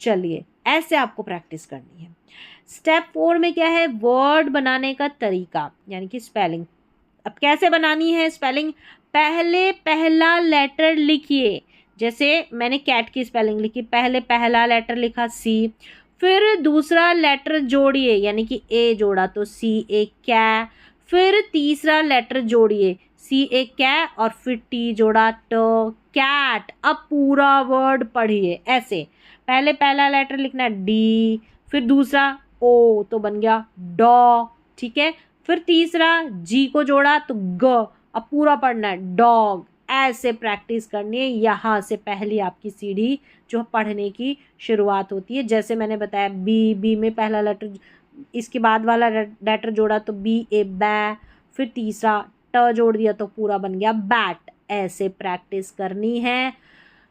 चलिए ऐसे आपको प्रैक्टिस करनी है। स्टेप 4 में क्या है, वर्ड बनाने का तरीका यानी कि स्पेलिंग। अब कैसे बनानी है स्पेलिंग, पहले पहला लेटर लिखिए। जैसे मैंने कैट की स्पेलिंग लिखी, पहले पहला लेटर लिखा C, फिर दूसरा लेटर जोड़िए यानी कि A जोड़ा तो CA कै, फिर तीसरा लेटर जोड़िए CA कै, और फिर T जोड़ा तो कैट। अब पूरा वर्ड पढ़िए ऐसे, पहले पहला लेटर लिखना D, फिर दूसरा ओ तो बन गया डॉ, ठीक है। फिर तीसरा जी को जोड़ा तो ग, अब पूरा पढ़ना है डॉग, ऐसे प्रैक्टिस करनी है। यहाँ से पहली आपकी सीढ़ी जो पढ़ने की शुरुआत होती है। जैसे मैंने बताया बी में पहला लेटर, इसके बाद वाला लेटर जोड़ा तो बी ए बै, फिर तीसरा ट जोड़ दिया तो पूरा बन गया बैट। ऐसे प्रैक्टिस करनी है।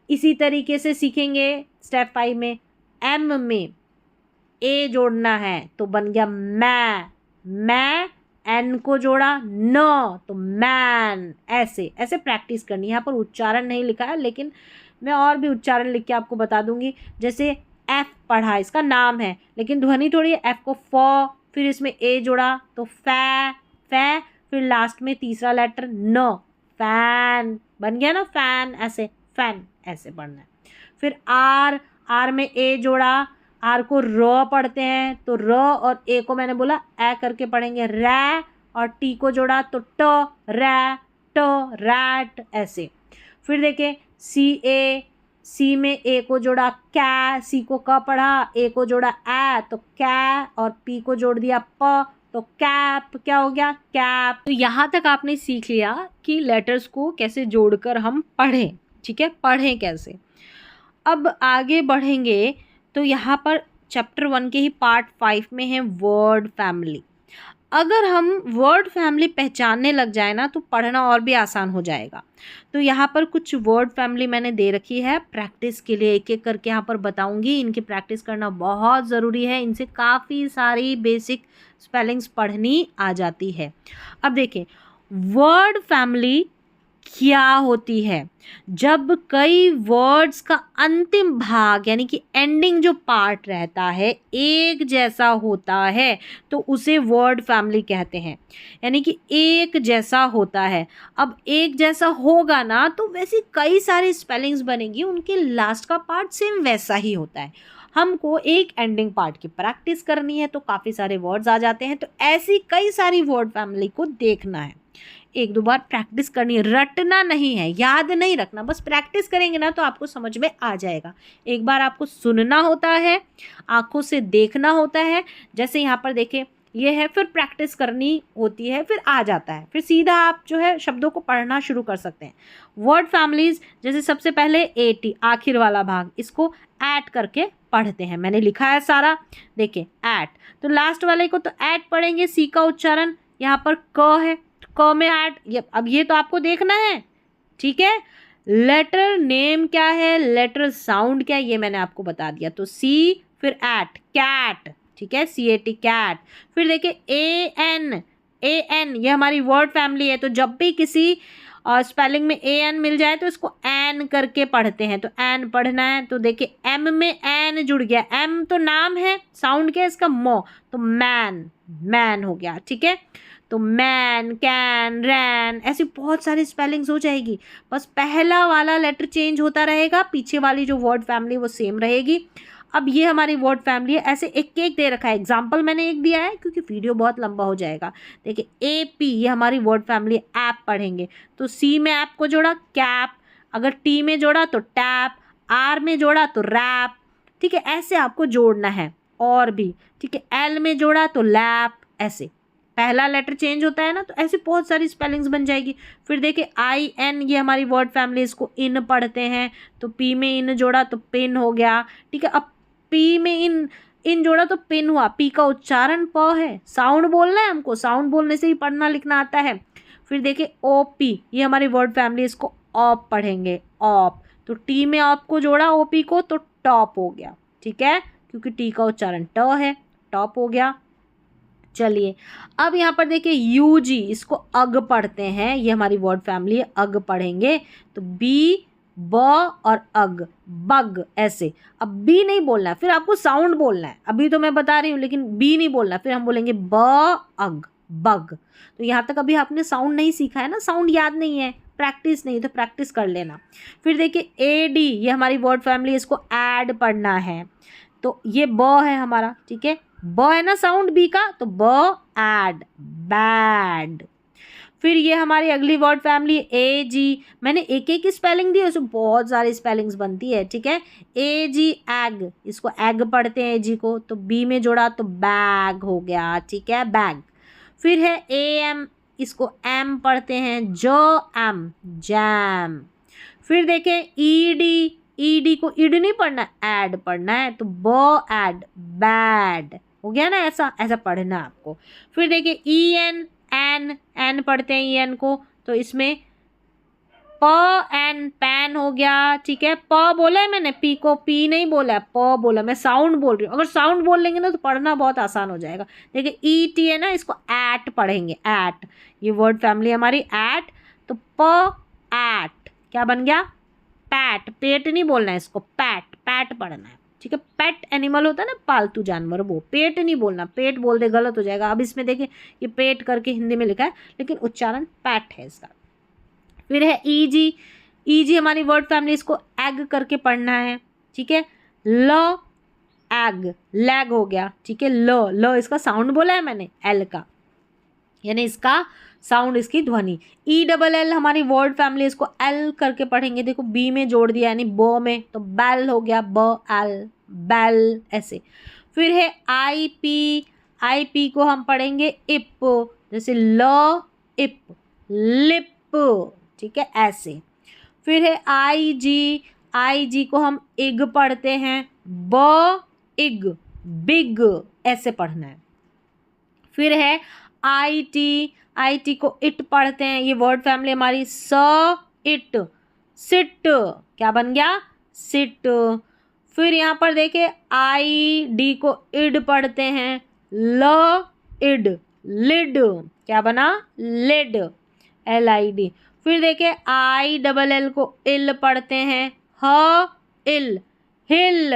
इसी तरीके से सीखेंगे स्टेप 5 में एम में ए जोड़ना है तो बन गया मैं, एन को जोड़ा न तो मैन। ऐसे ऐसे प्रैक्टिस करनी है। यहाँ पर उच्चारण नहीं लिखा है लेकिन मैं और भी उच्चारण लिख के आपको बता दूंगी। जैसे एफ पढ़ा, इसका नाम है लेकिन ध्वनि थोड़ी है। एफ को फ, फिर इसमें ए जोड़ा तो फै, फिर लास्ट में तीसरा लेटर न, फैन बन गया ना, फैन। ऐसे फैन ऐसे पढ़ना है। फिर आर में ए जोड़ा, आर को र पढ़ते हैं तो र और ए को मैंने बोला ए करके पढ़ेंगे रै, और टी को जोड़ा तो ट, रै ट रैट। ऐसे फिर देखें सी में ए को जोड़ा कै, सी को क पढ़ा, ए को जोड़ा ए तो कै, और पी को जोड़ दिया प तो कैप। क्या हो गया कैप। तो यहाँ तक आपने सीख लिया कि लेटर्स को कैसे जोड़कर हम पढ़ें, ठीक है, पढ़ें कैसे। अब आगे बढ़ेंगे तो यहाँ पर चैप्टर 1 के ही पार्ट 5 में है वर्ड फैमिली। अगर हम वर्ड फैमिली पहचानने लग जाए ना तो पढ़ना और भी आसान हो जाएगा। तो यहाँ पर कुछ वर्ड फैमिली मैंने दे रखी है प्रैक्टिस के लिए, एक एक करके यहाँ पर बताऊंगी। इनकी प्रैक्टिस करना बहुत ज़रूरी है, इनसे काफ़ी सारी बेसिक स्पेलिंग्स पढ़नी आ जाती है। अब देखें वर्ड फैमिली क्या होती है। जब कई वर्ड्स का अंतिम भाग यानी कि एंडिंग जो पार्ट रहता है एक जैसा होता है तो उसे वर्ड फैमिली कहते हैं, यानी कि एक जैसा होता है। अब एक जैसा होगा ना तो वैसे कई सारी स्पेलिंग्स बनेगी, उनके लास्ट का पार्ट सेम वैसा ही होता है। हमको एक एंडिंग पार्ट की प्रैक्टिस करनी है तो काफ़ी सारे वर्ड्स आ जाते हैं, तो ऐसी कई सारी वर्ड फैमिली को देखना है, एक दो बार प्रैक्टिस करनी है, रटना नहीं है, याद नहीं रखना, बस प्रैक्टिस करेंगे ना तो आपको समझ में आ जाएगा। एक बार आपको सुनना होता है, आंखों से देखना होता है, जैसे यहाँ पर देखें ये है, फिर प्रैक्टिस करनी होती है, फिर आ जाता है, फिर सीधा आप जो है शब्दों को पढ़ना शुरू कर सकते हैं। वर्ड फैमिलीज जैसे सबसे पहले एटी आखिर वाला भाग, इसको ऐट करके पढ़ते हैं। मैंने लिखा है सारा, देखिए ऐट, तो लास्ट वाले को तो ऐट पढ़ेंगे। सी का उच्चारण यहाँ पर क है, क में ऐट, अब ये तो आपको देखना है, ठीक है। लेटर नेम क्या है, लेटर साउंड क्या है, ये मैंने आपको बता दिया। तो सी फिर ऐट, कैट, ठीक है, CAT कैट। फिर देखिए AN, ये हमारी वर्ड फैमिली है, तो जब भी किसी स्पेलिंग में AN मिल जाए तो इसको एन करके पढ़ते हैं, तो एन पढ़ना है। तो देखिए M में एन जुड़ गया, M तो नाम है, साउंड क्या है इसका मो, तो मैन हो गया, ठीक है। तो मैन, कैन, रैन, ऐसी बहुत सारी स्पेलिंग्स हो जाएगी, बस पहला वाला लेटर चेंज होता रहेगा, पीछे वाली जो वर्ड फैमिली वो सेम रहेगी। अब ये हमारी वर्ड फैमिली है, ऐसे एक एक दे रखा है, एग्जाम्पल मैंने एक दिया है क्योंकि वीडियो बहुत लंबा हो जाएगा। देखिए AP ये हमारी वर्ड फैमिली, ऐप पढ़ेंगे तो C में ऐप को जोड़ा कैप, अगर T में जोड़ा तो टैप, R में जोड़ा तो रैप, ठीक है, ऐसे आपको जोड़ना है और भी, ठीक है। L में जोड़ा तो लैप, ऐसे पहला लेटर चेंज होता है ना, तो ऐसे बहुत सारी स्पेलिंग्स बन जाएगी। फिर देखिए IN ये हमारी वर्ड फैमिली, इसको इन पढ़ते हैं, तो P में इन जोड़ा तो पिन हो गया, ठीक है। अब P में इन जोड़ा तो पिन हुआ, P का उच्चारण प है, साउंड बोलना है हमको, साउंड बोलने से ही पढ़ना लिखना आता है। फिर देखिए OP ये हमारी वर्ड फैमिली, इसको ऑप पढ़ेंगे, ऑप, तो T में ऑप को जोड़ा OP को तो टॉप हो गया, ठीक है, क्योंकि T का उच्चारण ट है, टॉप हो गया। चलिए अब यहाँ पर देखिए UG, इसको अग पढ़ते हैं, ये हमारी वर्ड फैमिली है, अग पढ़ेंगे तो B ब और अग, बग, ऐसे। अब बी नहीं बोलना है, फिर आपको साउंड बोलना है, अभी तो मैं बता रही हूँ लेकिन बी नहीं बोलना, फिर हम बोलेंगे ब अग, बग। तो यहाँ तक अभी आपने साउंड नहीं सीखा है ना, साउंड याद नहीं है, प्रैक्टिस नहीं, तो प्रैक्टिस कर लेना। फिर देखिए AD ये हमारी वर्ड फैमिली, इसको ऐड पढ़ना है, तो ये ब है हमारा, ठीक है, ब है ना साउंड बी का, तो ब ऐड, बैड। फिर ये हमारी अगली वर्ड फैमिली ए जी। मैंने एक एक स्पेलिंग दी है, उसमें बहुत सारी स्पेलिंग्स बनती है, ठीक है। ए जी एग, इसको एग पढ़ते हैं ए जी को, तो बी में जोड़ा तो बैग हो गया, ठीक है, बैग। फिर है ए एम, इसको एम पढ़ते हैं, जो एम, जैम। फिर देखें ई डी, ई डी को इड नहीं पढ़ना, एड पढ़ना है, तो ब एड, बैड हो गया ना, ऐसा ऐसा पढ़ना है आपको। फिर देखिए ई एन, एन, एन पढ़ते हैं ई एन को, तो इसमें प एन, पैन हो गया, ठीक है। प बोला है मैंने, पी को पी नहीं बोला है, प बोला, मैं साउंड बोल रही हूँ। अगर साउंड बोल लेंगे ना तो पढ़ना बहुत आसान हो जाएगा। देखिए ई टी है ना, इसको एट पढ़ेंगे, एट, ये वर्ड फैमिली हमारी एट, तो प एट क्या बन गया, पैट, पेट नहीं बोलना है इसको, पैट, पैट पढ़ना है, ठीक है। पेट एनिमल होता है ना, पालतू जानवर, वो पेट नहीं बोलना, पेट बोल दे गलत हो जाएगा। अब इसमें देखिए ये पेट करके हिंदी में लिखा है, लेकिन उच्चारण पैट है इसका। फिर है ई जी, ई जी हमारी वर्ड फैमिली, इसको एग करके पढ़ना है, ठीक है। ल एग, लैग हो गया, ठीक है। ल इसका साउंड बोला है मैंने, एल का, यानी इसका साउंड, इसकी ध्वनि। ई डबल एल हमारी वर्ड फैमिली, इसको एल करके पढ़ेंगे, देखो बी में जोड़ दिया यानी ब में, तो बैल हो गया, ब एल, बैल, ऐसे। फिर है आई पी, आई पी को हम पढ़ेंगे इप, जैसे ल इप, लिप, ठीक है, ऐसे। फिर है आई जी, आई जी को हम इग पढ़ते हैं, ब इग, बिग, ऐसे पढ़ना है। फिर है आई टी, आई टी को इट पढ़ते हैं, ये वर्ड फैमिली हमारी, स इट, सिट, क्या बन गया, सिट। फिर यहाँ पर देखे आई डी को इड पढ़ते हैं, ल इड, लिड, क्या बना, लिड, एल आई डी। फिर देखे आई डबल एल को इल पढ़ते हैं, ह इल, हिल,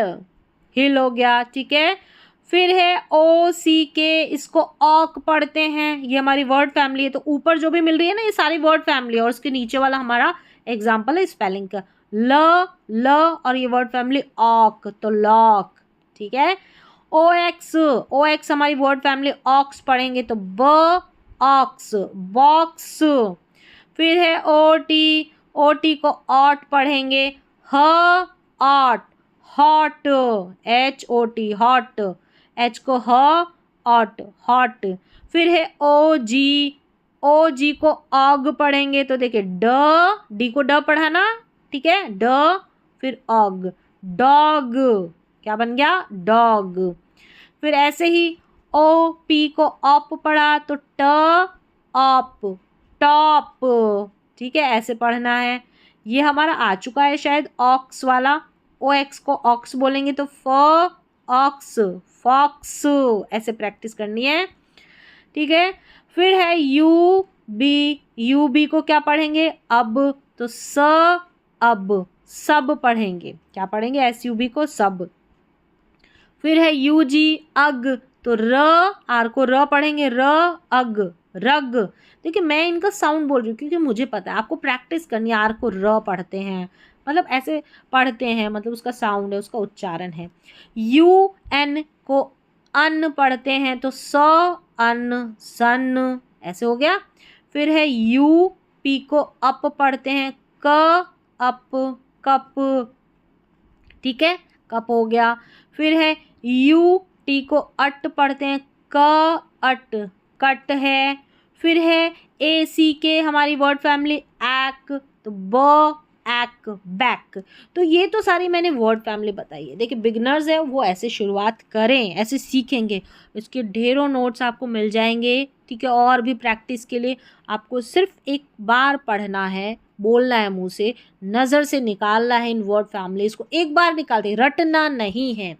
हिल हो गया, ठीक है। फिर है ओ सी के, इसको ऑक पढ़ते हैं, ये हमारी वर्ड फैमिली है। तो ऊपर जो भी मिल रही है ना, ये सारी वर्ड फैमिली है, और उसके नीचे वाला हमारा एग्जाम्पल है स्पेलिंग का, ल, और ये वर्ड फैमिली ऑक, तो लॉक, ठीक है। ओ एक्स, ओ एक्स हमारी वर्ड फैमिली, ऑक्स पढ़ेंगे, तो ब ऑक्स, बॉक्स। फिर है ओ टी, ओ टी को ऑट पढ़ेंगे, ह ot, hot, H O T, hot, H को ह, ऑट, हॉट। फिर है ओ जी, ओ जी को ऑग पढ़ेंगे, तो देखिए ड, डी को ड पढ़ाना, ठीक है, ड, फिर ऑग, डॉग, क्या बन गया, डॉग। फिर ऐसे ही ओ पी को ऑप पढ़ा, तो ट ऑप, टॉप, ठीक है, ऐसे पढ़ना है। ये हमारा आ चुका है शायद ऑक्स वाला, ओ एक्स को ऑक्स बोलेंगे, तो फ ऑक्स, फॉक्स, ऐसे प्रैक्टिस करनी है, ठीक है। फिर है यू बी, यू बी को क्या पढ़ेंगे, अब, तो स अब, सब पढ़ेंगे, क्या पढ़ेंगे, एस यू बी को, सब। फिर है यू जी अग, तो र, आर को र पढ़ेंगे, र अग, रग। देखिए मैं इनका साउंड बोल रही हूँ क्योंकि मुझे पता है, आपको प्रैक्टिस करनी है। आर को र पढ़ते हैं, मतलब ऐसे पढ़ते हैं, मतलब उसका साउंड है, उसका उच्चारण है। यू एन को अन पढ़ते हैं, तो स अन, सन, ऐसे हो गया। फिर है यू पी को अप पढ़ते हैं, क अप, कप, ठीक है, कप हो गया। फिर है यू टी को अट पढ़ते हैं, क अट, कट है। फिर है ए सी के हमारी वर्ड फैमिली एक, तो ब एक, बैक। तो ये तो सारी मैंने वर्ड फैमिली बताई है। देखिए बिगनर्स है वो ऐसे शुरुआत करें, ऐसे सीखेंगे, इसके ढेरों नोट्स आपको मिल जाएंगे, ठीक है। और भी प्रैक्टिस के लिए आपको सिर्फ एक बार पढ़ना है, बोलना है मुंह से, नज़र से निकालना है इन वर्ड फैमिलीज को, एक बार निकालते, रटना नहीं है,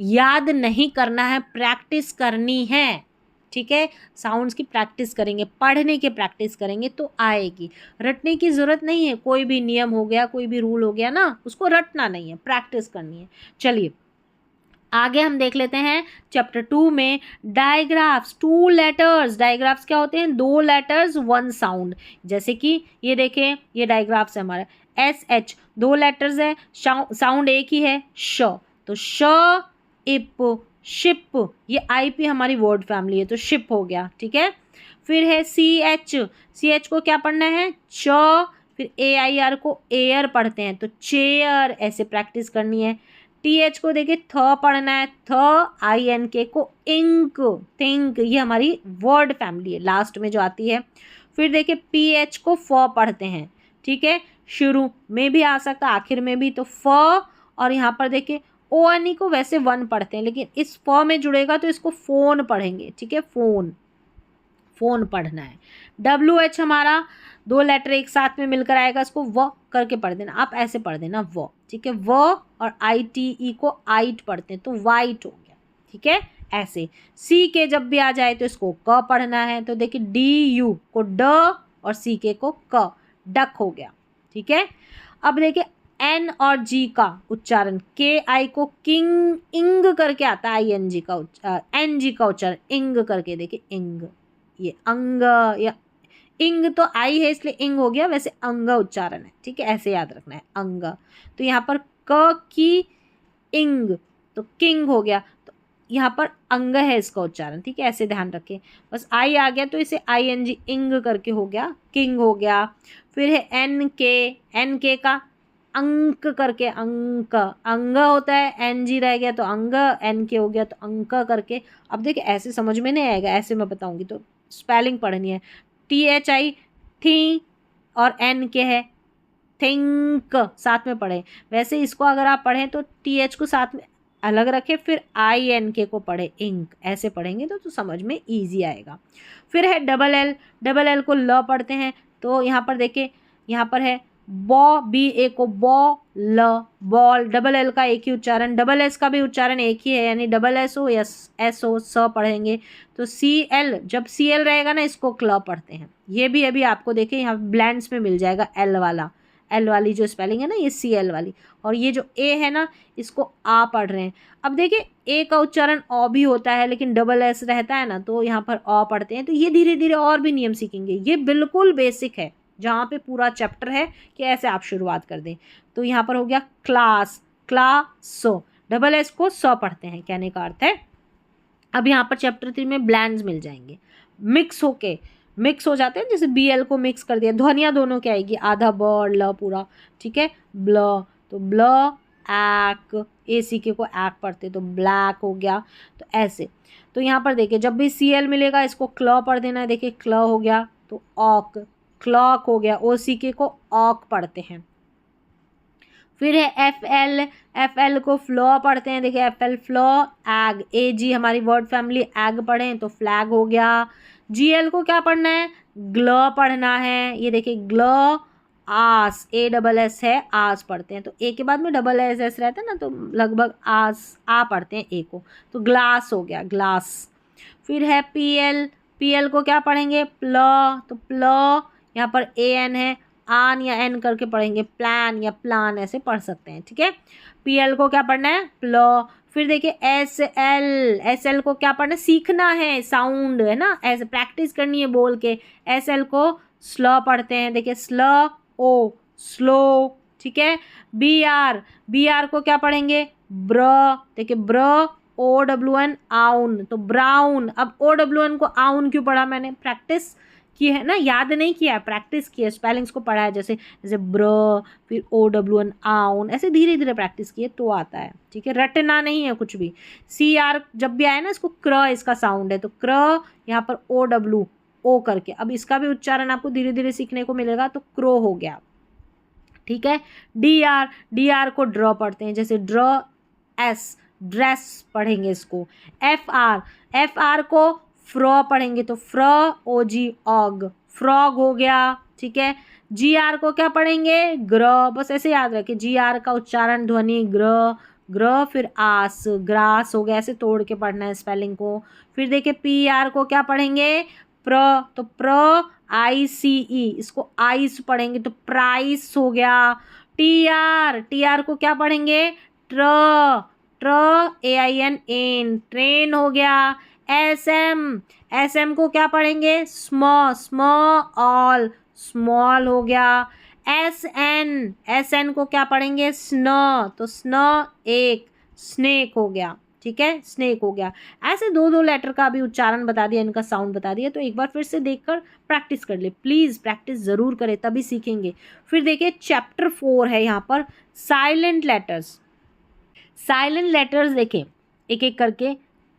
याद नहीं करना है, प्रैक्टिस करनी है, ठीक है। साउंड्स की प्रैक्टिस करेंगे, पढ़ने की प्रैक्टिस करेंगे तो आएगी, रटने की ज़रूरत नहीं है। कोई भी नियम हो गया, कोई भी रूल हो गया ना, उसको रटना नहीं है, प्रैक्टिस करनी है। चलिए आगे हम देख लेते हैं चैप्टर 2 में डायग्राफ्स, 2 लेटर्स। डायग्राफ्स क्या होते हैं, 2 लेटर्स 1 साउंड। जैसे कि ये देखें, ये डायग्राफ्स है हमारा, एस एच 2 लेटर्स है, साउंड एक ही है, श, तो श इप, शिप। ये आई पी हमारी वर्ड फैमिली है, तो शिप हो गया, ठीक है। फिर है CH को क्या पढ़ना है च, फिर AIR को एयर पढ़ते हैं तो चेयर, ऐसे प्रैक्टिस करनी है। TH को देखिए थ पढ़ना है थ, INK को इंक, थिंक, ये हमारी वर्ड फैमिली है लास्ट में जो आती है। फिर देखिए PH को फ पढ़ते हैं, ठीक है, शुरू में भी आ सकता आखिर में भी, तो फ, और यहाँ पर देखिए ONE को वैसे वन पढ़ते हैं लेकिन इस फ में जुड़ेगा तो इसको फोन पढ़ेंगे, ठीक है, फोन, फोन पढ़ना है। WH हमारा 2 लेटर एक साथ में मिलकर आएगा, इसको व करके पढ़ देना, आप ऐसे पढ़ देना व, ठीक है, व, और ITE को आइट पढ़ते हैं तो वाइट हो गया, ठीक है, ऐसे। CK जब भी आ जाए तो इसको क पढ़ना है, तो देखिए DU को ड और CK को क, डक हो गया, ठीक है। अब देखिए N और G का उच्चारण, KI को किंग, इंग करके आता है, ING का NG का उच्चारण इंग करके, देखिए इंग, ये अंग, या इंग तो आई है इसलिए इंग हो गया, वैसे अंग उच्चारण है, ठीक है, ऐसे याद रखना है अंग। तो यहाँ पर क की इंग तो किंग हो गया, तो यहाँ पर अंग है इसका उच्चारण, ठीक है, ऐसे ध्यान रखें। बस आई आ गया तो इसे ING इंग करके हो गया, किंग हो गया। फिर है NK का अंक करके, अंक, अंग होता है, NG रह गया तो अंग, NK हो गया तो अंक करके। अब देखिए ऐसे समझ में नहीं आएगा, ऐसे मैं बताऊंगी तो स्पेलिंग पढ़नी है। THI थी और NK है थिंक, साथ में पढ़े। वैसे इसको अगर आप पढ़ें तो TH को साथ में अलग रखें, फिर INK को पढ़े इंक, ऐसे पढ़ेंगे तो समझ में ईजी आएगा। फिर है डबल एल को ल पढ़ते हैं, तो यहाँ पर देखिए, यहाँ पर है बॉ, BA को बॉ, ल, बॉल, डबल एल का एक ही उच्चारण, डबल एस का भी उच्चारण एक ही है, यानी डबल एस हो या एस हो, स पढ़ेंगे। तो CL, जब CL रहेगा ना इसको क्ल पढ़ते हैं। ये भी अभी आपको देखिए यहाँ ब्लैंड्स में मिल जाएगा, एल वाली जो स्पेलिंग है ना, ये CL वाली, और ये जो A है ना इसको आ पढ़ रहे हैं। अब देखिए A का उच्चारण अ भी होता है लेकिन डबल एस रहता है ना, तो यहाँ पर अ पढ़ते हैं। तो ये धीरे धीरे और भी नियम सीखेंगे, ये बिल्कुल बेसिक है जहाँ पे पूरा चैप्टर है कि ऐसे आप शुरुआत कर दें। तो यहाँ पर हो गया क्लास, क्लासो, डबल एस को स पढ़ते हैं, कहने का अर्थ है। अब यहाँ पर चैप्टर 3 में ब्लैंड्स मिल जाएंगे, मिक्स हो जाते हैं, जैसे BL को मिक्स कर दिया, ध्वनियाँ दोनों क्या आएगी, आधा ब और ल पूरा, ठीक है, ब्ल, तो ब्ल, ऐक, ACK को ऐक पढ़ते तो ब्लैक हो गया, तो ऐसे। तो यहाँ पर देखिए जब भी CL मिलेगा इसको क्ल पढ़ देना है, देखिए क्ल हो गया तो ऑक, क्लॉक हो गया, OCK को ऑक पढ़ते हैं। फिर है FL को फ्लॉ पढ़ते हैं, देखिए FL फ्लॉ, एग, AG हमारी वर्ड फैमिली एग पढ़ें तो फ्लैग हो गया। GL को क्या पढ़ना है, ग्ल पढ़ना है, ये देखिए ग्ल, आस, ASS है, आस पढ़ते हैं, तो A के बाद में डबल एस रहता है ना, तो लगभग आस, आ पढ़ते हैं A को, तो ग्लास हो गया, ग्लास। फिर है PL को क्या पढ़ेंगे, प्ल, तो प्ल, यहाँ पर AN है, आन या एन करके पढ़ेंगे, प्लान या प्लान ऐसे पढ़ सकते हैं, ठीक है। PL को क्या पढ़ना है, प्ल। फिर देखिए SL को क्या पढ़ना है, सीखना है, साउंड है ना, ऐसे प्रैक्टिस करनी है बोल के। SL को स्लो पढ़ते हैं, देखिए स्लो, ओ, स्लो, ठीक है। BR को क्या पढ़ेंगे, ब्र, देखिए ब्र, OWN, आउन, तो ब्राउन। अब OWN को आउन क्यों पढ़ा मैंने, प्रैक्टिस की है ना, याद नहीं किया, प्रैक्टिस की है, स्पेलिंग्स को पढ़ा है, जैसे ब्र, फिर OWN, आउन, ऐसे धीरे धीरे प्रैक्टिस की है तो आता है, ठीक है, रटना नहीं है कुछ भी। CR जब भी आए ना इसको क्र, इसका साउंड है, तो क्र, यहाँ पर OWO करके, अब इसका भी उच्चारण आपको धीरे धीरे सीखने को मिलेगा, तो क्रो हो गया, ठीक है। DR को ड्रॉ पढ़ते हैं, जैसे ड्रॉ, एस, ड्रेस पढ़ेंगे इसको। FR को फ्रॉ पढ़ेंगे, तो फ्र, OG, ऑग, फ्रॉग हो गया, ठीक है। GR को क्या पढ़ेंगे, ग्र, बस ऐसे याद रखें, GR का उच्चारण ध्वनि ग्र, फिर आस, ग्रास हो गया, ऐसे तोड़ के पढ़ना है स्पेलिंग को। फिर देखिए PR को क्या पढ़ेंगे, प्र, तो प्र, ICE, इसको आइस पढ़ेंगे तो प्राइस हो गया। TR को क्या पढ़ेंगे, AIN, एन, ट्रेन हो गया। SM को क्या पढ़ेंगे, ऑल, स्मॉल हो गया। SN को क्या पढ़ेंगे, स्नो, तो स्नो, एक, स्नेक हो गया, ठीक है, स्नेक हो गया। ऐसे दो दो लेटर का अभी उच्चारण बता दिया, इनका साउंड बता दिया, तो एक बार फिर से देखकर प्रैक्टिस कर ले, प्लीज़ प्रैक्टिस ज़रूर करें तभी सीखेंगे। फिर देखिए चैप्टर 4 है यहाँ पर साइलेंट लेटर्स। साइलेंट लेटर्स देखें एक एक करके।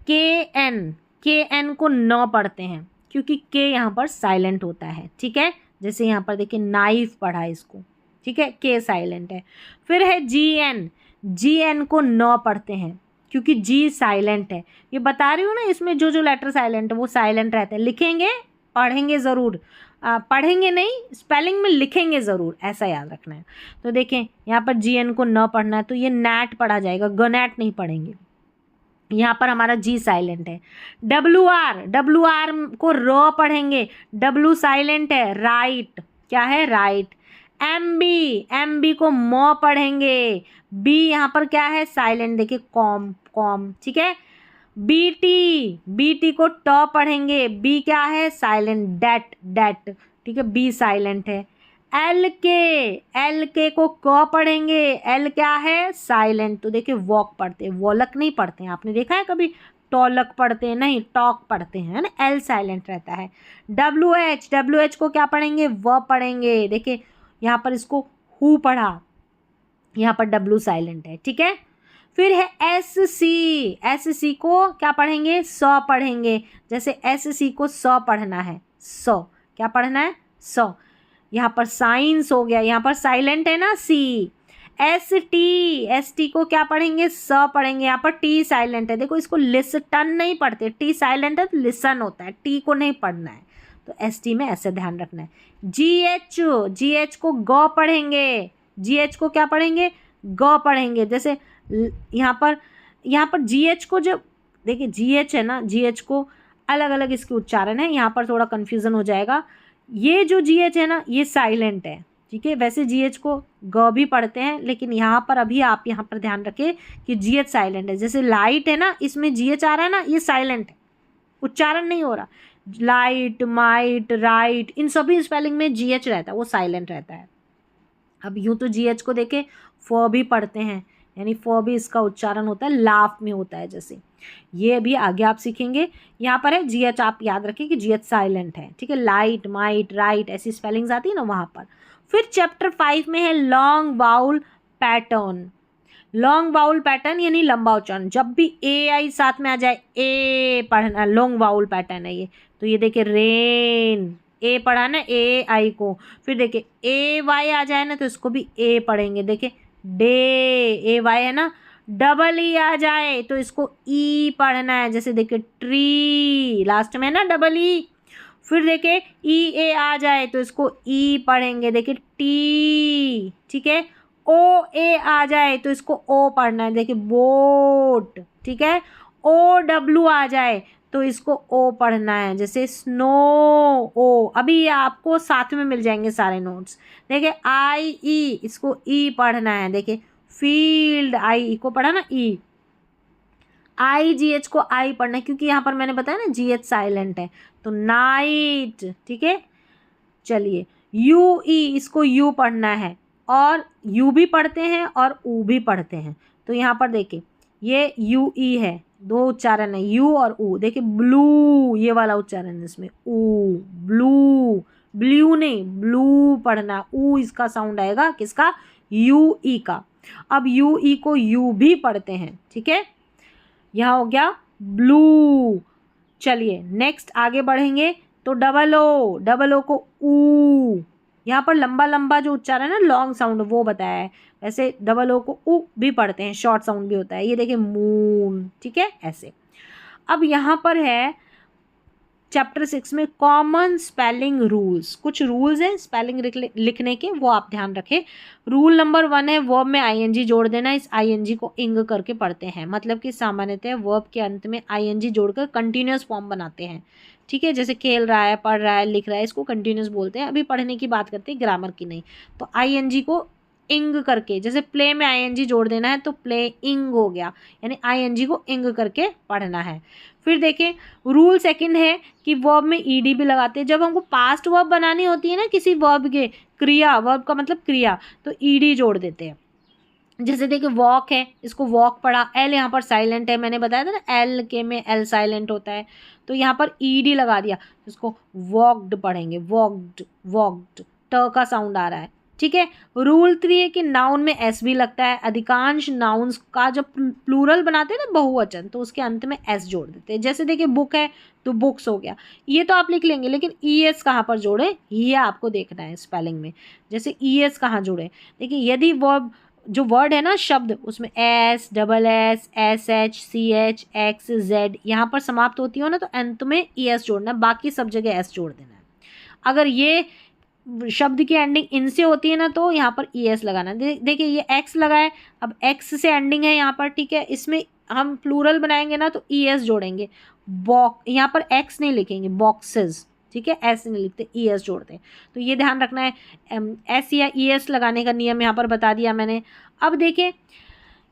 के एन को न पढ़ते हैं क्योंकि के यहाँ पर साइलेंट होता है, ठीक है। जैसे यहाँ पर देखिए नाइफ पढ़ा है इसको, ठीक है, के साइलेंट है। फिर है जी एन को न पढ़ते हैं क्योंकि जी साइलेंट है। ये बता रही हूँ ना, इसमें जो जो लेटर साइलेंट है वो साइलेंट रहते हैं। लिखेंगे पढ़ेंगे ज़रूर, पढ़ेंगे नहीं, स्पेलिंग में लिखेंगे ज़रूर, ऐसा याद रखना है। तो देखें यहाँ पर जी एन को न पढ़ना है तो ये नैट पढ़ा जाएगा, गनैट नहीं पढ़ेंगे। यहाँ पर हमारा जी साइलेंट है। डब्लू आर को र पढ़ेंगे, डब्लू साइलेंट है, राइट, क्या है, राइट। एम बी को म पढ़ेंगे, बी यहाँ पर क्या है, साइलेंट, देखिए कॉम, ठीक है। बी टी को ट पढ़ेंगे, बी क्या है, साइलेंट, डेट, ठीक है, बी साइलेंट है। एल के को क पढ़ेंगे, एल क्या है, साइलेंट, तो देखिए वॉक पढ़ते हैं, वॉलक नहीं पढ़ते हैं। आपने देखा है कभी टॉलक पढ़ते हैं, नहीं, टॉक पढ़ते हैं ना, एल साइलेंट रहता है। डब्ल्यू एच को क्या पढ़ेंगे, व पढ़ेंगे, देखिए यहाँ पर इसको हु पढ़ा, यहाँ पर डब्ल्यू साइलेंट है, ठीक है। फिर है एस सी को क्या पढ़ेंगे, स पढ़ेंगे। जैसे एस सी को स पढ़ना है, स क्या पढ़ना है, स। यहाँ पर साइंस हो गया, यहाँ पर साइलेंट है ना, सी। एस टी को क्या पढ़ेंगे, स पढ़ेंगे, यहाँ पर टी साइलेंट है। देखो इसको लिस्टन नहीं पढ़ते, टी साइलेंट है तो लिसन होता है, टी को नहीं पढ़ना है, तो एस टी में ऐसे ध्यान रखना है। जी एच को ग पढ़ेंगे, जी एच को क्या पढ़ेंगे, ग पढ़ेंगे। जैसे यहाँ पर जी एच को, जब देखिए जी एच है ना, जी एच को अलग अलग इसके उच्चारण है, यहाँ पर थोड़ा कन्फ्यूज़न हो जाएगा। ये जो जी एच है ना ये साइलेंट है, ठीक है। वैसे जी एच को ग भी पढ़ते हैं, लेकिन यहाँ पर अभी आप यहाँ पर ध्यान रखें कि जी एच साइलेंट है। जैसे लाइट है ना, इसमें जी एच आ रहा है ना, ये साइलेंट है, उच्चारण नहीं हो रहा। लाइट, माइट, राइट, इन सभी स्पेलिंग में जी एच रहता है, वो साइलेंट रहता है। अब यूँ तो जी एच को देखे फ भी पढ़ते हैं, यानी फ भी इसका उच्चारण होता है, लाफ में होता है। जैसे ये अभी आगे आप सीखेंगे। यहाँ पर है जी एच, आप याद रखें कि जी एच साइलेंट है, ठीक है। लाइट, माइट, राइट, ऐसी स्पेलिंग्स आती है ना वहाँ पर। फिर चैप्टर 5 में है long vowel pattern. Long vowel pattern यानी लंबा उच्चारण, जब भी ए आई साथ में आ जाए ए पढ़ना, लॉन्ग बाउल पैटर्न है ये। तो ये देखिए रेन, ए पढ़ा ना ए आई को। फिर देखिए ए वाई आ जाए ना तो इसको भी ए पढ़ेंगे, देखिए डे, ए वाई है ना। डबल ई आ जाए तो इसको ई पढ़ना है, जैसे देखिए ट्री, लास्ट में है ना डबल ई। फिर देखिए ई ए आ जाए तो इसको ई पढ़ेंगे, देखिए टी, ठीक है। ओ ए आ जाए तो इसको ओ पढ़ना है, देखिए बोट, ठीक है। ओ डब्ल्यू आ जाए तो इसको ओ पढ़ना है, जैसे स्नो, ओ। अभी आपको साथ में मिल जाएंगे सारे नोट्स। देखिए आई ई, इसको ई पढ़ना है, देखिए फील्ड, आई ई को पढ़ा ना, ई। आई जी एच को आई पढ़ना है क्योंकि यहाँ पर मैंने बताया ना जी एच साइलेंट है, तो नाइट, ठीक है। चलिए यू ई, इसको यू पढ़ना है, और यू भी पढ़ते हैं और ऊ भी पढ़ते हैं। तो यहाँ पर देखिए ये यू ई है, दो उच्चारण है, यू और ऊ। देखिए ब्लू, ये वाला उच्चारण है इसमें, ऊ, ब्लू, ब्लू नहीं, ब्लू पढ़ना, ऊ इसका साउंड आएगा किसका, यू ई का। अब यू ई को यू भी पढ़ते हैं, ठीक है। यहाँ हो गया ब्लू। चलिए नेक्स्ट आगे बढ़ेंगे तो डबल ओ को ऊ, यहाँ पर लंबा लंबा जो उच्चारण है ना, लॉन्ग साउंड, वो बताया है। वैसे डबल ओ को ऊ भी पढ़ते हैं, शॉर्ट साउंड भी होता है। ये देखिए मून, ठीक है, ऐसे। अब यहाँ पर है चैप्टर 6 में कॉमन स्पेलिंग रूल्स। कुछ रूल्स हैं स्पेलिंग लिखने के, वो आप ध्यान रखें। रूल नंबर 1 है वर्ब में आईएनजी जोड़ देना। इस आईएनजी को इंग करके पढ़ते हैं, मतलब कि सामान्यतः वर्ब के अंत में आईएनजी जोड़कर कंटिन्यूस फॉर्म बनाते हैं, ठीक है। जैसे खेल रहा है, पढ़ रहा है, लिख रहा है, इसको कंटिन्यूस बोलते हैं। अभी पढ़ने की बात करते हैं, ग्रामर की नहीं। तो आईएनजी को इंग करके, जैसे प्ले में आईएनजी जोड़ देना है तो प्ले इंग हो गया, यानी आईएनजी को इंग करके पढ़ना है। फिर देखें रूल सेकंड है कि वर्ब में ईडी भी लगाते हैं। जब हमको पास्ट वर्ब बनानी होती है ना किसी वर्ब के, क्रिया, वर्ब का मतलब क्रिया, तो ईडी जोड़ देते हैं। जैसे देखिए वॉक है, इसको वॉक पढ़ा, एल यहाँ पर साइलेंट है, मैंने बताया था ना एल के में एल साइलेंट होता है, तो यहाँ पर ईडी लगा दिया, इसको वॉक्ड पढ़ेंगे, वॉक्ड वॉक्ड, ट का साउंड आ रहा है, ठीक है। रूल 3 है कि नाउन में एस भी लगता है, अधिकांश नाउन्स का जब प्लूरल बनाते हैं ना बहुवचन, तो उसके अंत में एस जोड़ देते हैं। जैसे देखिए बुक है तो बुक्स हो गया, ये तो आप लिख लेंगे, लेकिन ई एस कहाँ पर जोड़े ये आपको देखना है स्पेलिंग में। जैसे ई एस कहाँ जोड़े, देखिए यदि वर्ब जो वर्ड है ना शब्द, उसमें S double S S H C H X Z यहाँ पर समाप्त होती हो ना, तो अंत में ई एस जोड़ना है, बाकी सब जगह एस जोड़ देना है। अगर ये शब्द की एंडिंग इनसे होती है ना, तो यहाँ पर ई एस लगाना है। देखिए ये एक्स लगा है, अब एक्स से एंडिंग है यहाँ पर, ठीक है, इसमें हम प्लूरल बनाएंगे ना तो ई एस जोड़ेंगे। यहाँ पर एक्स नहीं लिखेंगे, बॉक्सेस, ठीक है, ऐसे नहीं लिखते, ई एस जोड़ते हैं, तो ये ध्यान रखना है। एस या ई एस लगाने का नियम यहाँ पर बता दिया मैंने। अब देखें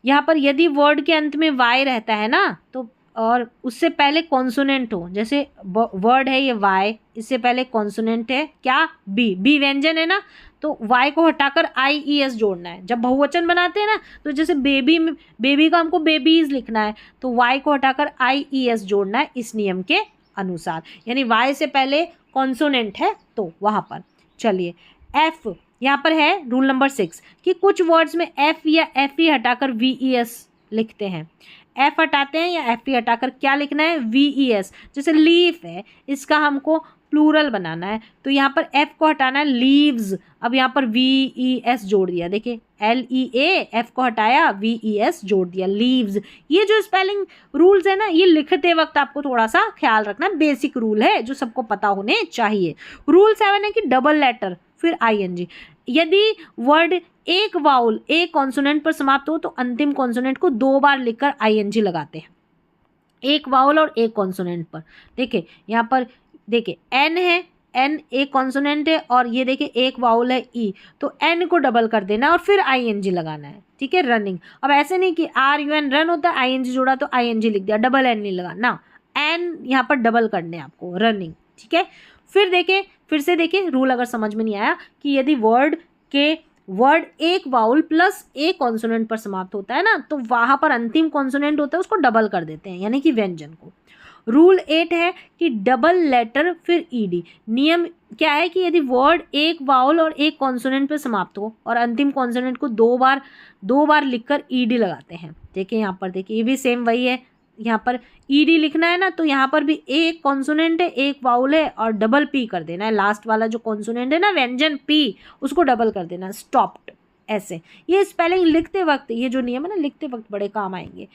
यहाँ पर यदि वर्ड के अंत में वाई रहता है ना, तो और उससे पहले कॉन्सोनेंट हो, जैसे वर्ड है ये वाई, इससे पहले कॉन्सोनेंट है क्या, बी, बी व्यंजन है ना, तो वाई को हटाकर आई ई एस जोड़ना है। जब बहुवचन बनाते हैं ना, तो जैसे बेबी में, बेबी का हमको बेबीज लिखना है, तो वाई को हटाकर आई ई एस जोड़ना है इस नियम के अनुसार, यानी वाई से पहले कॉन्सोनेंट है तो वहाँ पर। चलिए एफ यहाँ पर है रूल नंबर 6 कि कुछ वर्ड्स में एफ या एफ ई हटाकर वी ई एस लिखते हैं। एफ हटाते हैं या एफ ई हटाकर क्या लिखना है, वी ई एस। जैसे लीफ है, इसका हमको प्लूरल बनाना है, तो यहाँ पर एफ को हटाना है, लीव्स। अब यहाँ पर वी ई एस जोड़ दिया, देखिए एल ई ए, एफ को हटाया, वी ई एस जोड़ दिया, लीव्स। ये जो स्पेलिंग रूल्स है ना, ये लिखते वक्त आपको थोड़ा सा ख्याल रखना, बेसिक रूल है जो सबको पता होने चाहिए। रूल 7 है कि डबल लेटर फिर आईएनजी। यदि वर्ड एक वाउल एक कॉन्सोनेंट पर समाप्त हो, तो अंतिम कॉन्सोनेंट को 2 बार लिखकर आईएनजी लगाते हैं, एक वाउल और एक कॉन्सोनेंट पर। देखिए यहाँ पर देखिए एन है, एन एक कॉन्सोनेंट है, और ये देखिए एक वाउल है ई, तो एन को डबल कर देना और फिर आईएनजी लगाना है, ठीक है। रनिंग, अब ऐसे नहीं कि आर यू एन रन होता है, आईएनजी जोड़ा तो आईएनजी लिख दिया, डबल एन नहीं लगाना, एन यहाँ पर डबल करने आपको, रनिंग, ठीक है। फिर देखिए, फिर से देखिए रूल अगर समझ में नहीं आया, कि यदि वर्ड एक वाउल प्लस एक कॉन्सोनेंट पर समाप्त होता है ना, तो वहाँ पर अंतिम कॉन्सोनेंट होता है उसको डबल कर देते हैं, यानी कि व्यंजन को। रूल 8 है कि डबल लेटर फिर ईडी। नियम क्या है कि यदि वर्ड एक वाउल और एक कॉन्सोनेंट पर समाप्त हो और अंतिम कॉन्सोनेंट को दो बार लिखकर ईडी लगाते हैं। देखिए यहाँ पर देखिए ये भी सेम वही है, यहाँ पर ईडी लिखना है ना, तो यहाँ पर भी एक कॉन्सोनेंट है एक वाउल है और डबल पी कर देना है, लास्ट वाला जो कॉन्सोनेंट है ना व्यंजन पी, उसको डबल कर देना है, स्टॉप्ड। ऐसे ये स्पेलिंग लिखते वक्त, ये जो नियम है ना लिखते वक्त बड़े काम आएंगे।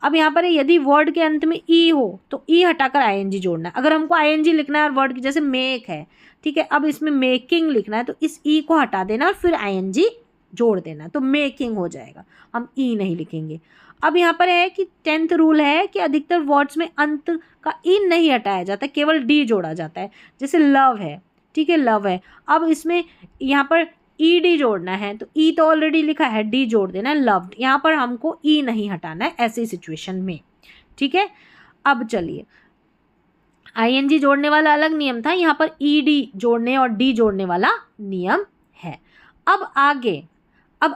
अब यहाँ पर यदि वर्ड के अंत में ई हो, तो ई हटाकर आईएनजी जोड़ना है। अगर हमको आईएनजी लिखना है और वर्ड की जैसे मेक है, ठीक है, अब इसमें मेकिंग लिखना है, तो इस ई को हटा देना और फिर आईएनजी जोड़ देना, तो मेकिंग हो जाएगा, हम ई नहीं लिखेंगे। अब यहाँ पर है कि 10th रूल है कि अधिकतर वर्ड्स में अंत का ई नहीं हटाया जाता, केवल डी जोड़ा जाता है। जैसे लव है, ठीक है, लव है, अब इसमें यहाँ पर ई डी जोड़ना है, तो ई तो ऑलरेडी लिखा है, डी जोड़ देना है, लव्ड। यहाँ पर हमको ई नहीं हटाना है ऐसी सिचुएशन में, ठीक है। अब चलिए आईएनजी जोड़ने वाला अलग नियम था, यहाँ पर ई डी जोड़ने और डी जोड़ने वाला नियम है। अब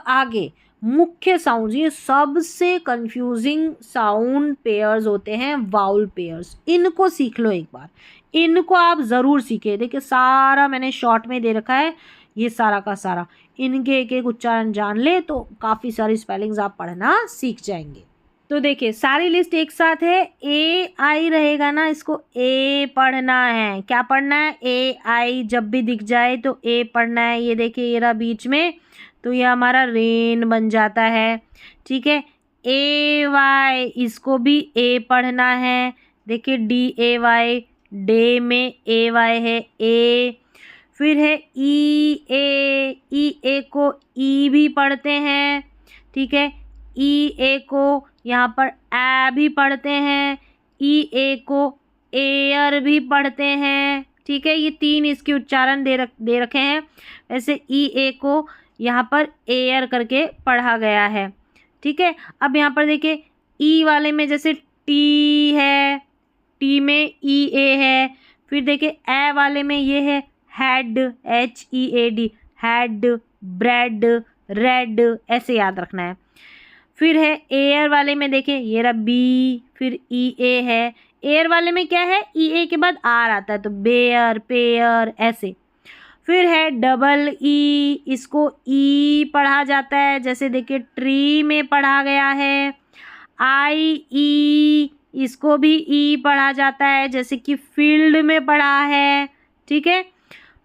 आगे मुख्य साउंड, ये सबसे कंफ्यूजिंग साउंड पेयर्स होते हैं, वाउल पेयर्स। इनको सीख लो एक बार, इनको आप ज़रूर सीखें। देखिए सारा मैंने शॉर्ट में दे रखा है, ये सारा का सारा, इनके एक एक उच्चारण जान ले तो काफ़ी सारी स्पेलिंग्स आप पढ़ना सीख जाएंगे। तो देखिए सारी लिस्ट एक साथ है, ए आई रहेगा ना, इसको ए पढ़ना है। क्या पढ़ना है, ए आई, जब भी दिख जाए तो ए पढ़ना है। ये देखिए ये रहा बीच में, तो ये हमारा रेन बन जाता है, ठीक है। ए वाई, इसको भी ए पढ़ना है। देखिए डी ए वाई, डे में ए वाई है, ए। फिर है ई ए को ई भी पढ़ते हैं, ठीक है। ई ए को यहाँ पर ए भी पढ़ते हैं, ई ए को एयर भी पढ़ते हैं, ठीक है। ये 3 इसके उच्चारण दे रखे हैं। वैसे ई ए को यहाँ पर एयर करके पढ़ा गया है, ठीक है। अब यहाँ पर देखिए ई वाले में जैसे टी है, टी में ई ए है। फिर देखिए ए वाले में ये है had, HEAD, had, bread, red, ऐसे याद रखना है। फिर है एयर वाले में देखें, ये रहा बी, फिर ई ए है। एयर वाले में क्या है, ई ए के बाद आर आता है, तो बेयर, पेयर ऐसे। फिर है डबल ई, इसको ई पढ़ा जाता है, जैसे देखिए ट्री में पढ़ा गया है। आई ई, इसको भी ई पढ़ा जाता है, जैसे कि फील्ड में पढ़ा है, ठीक है।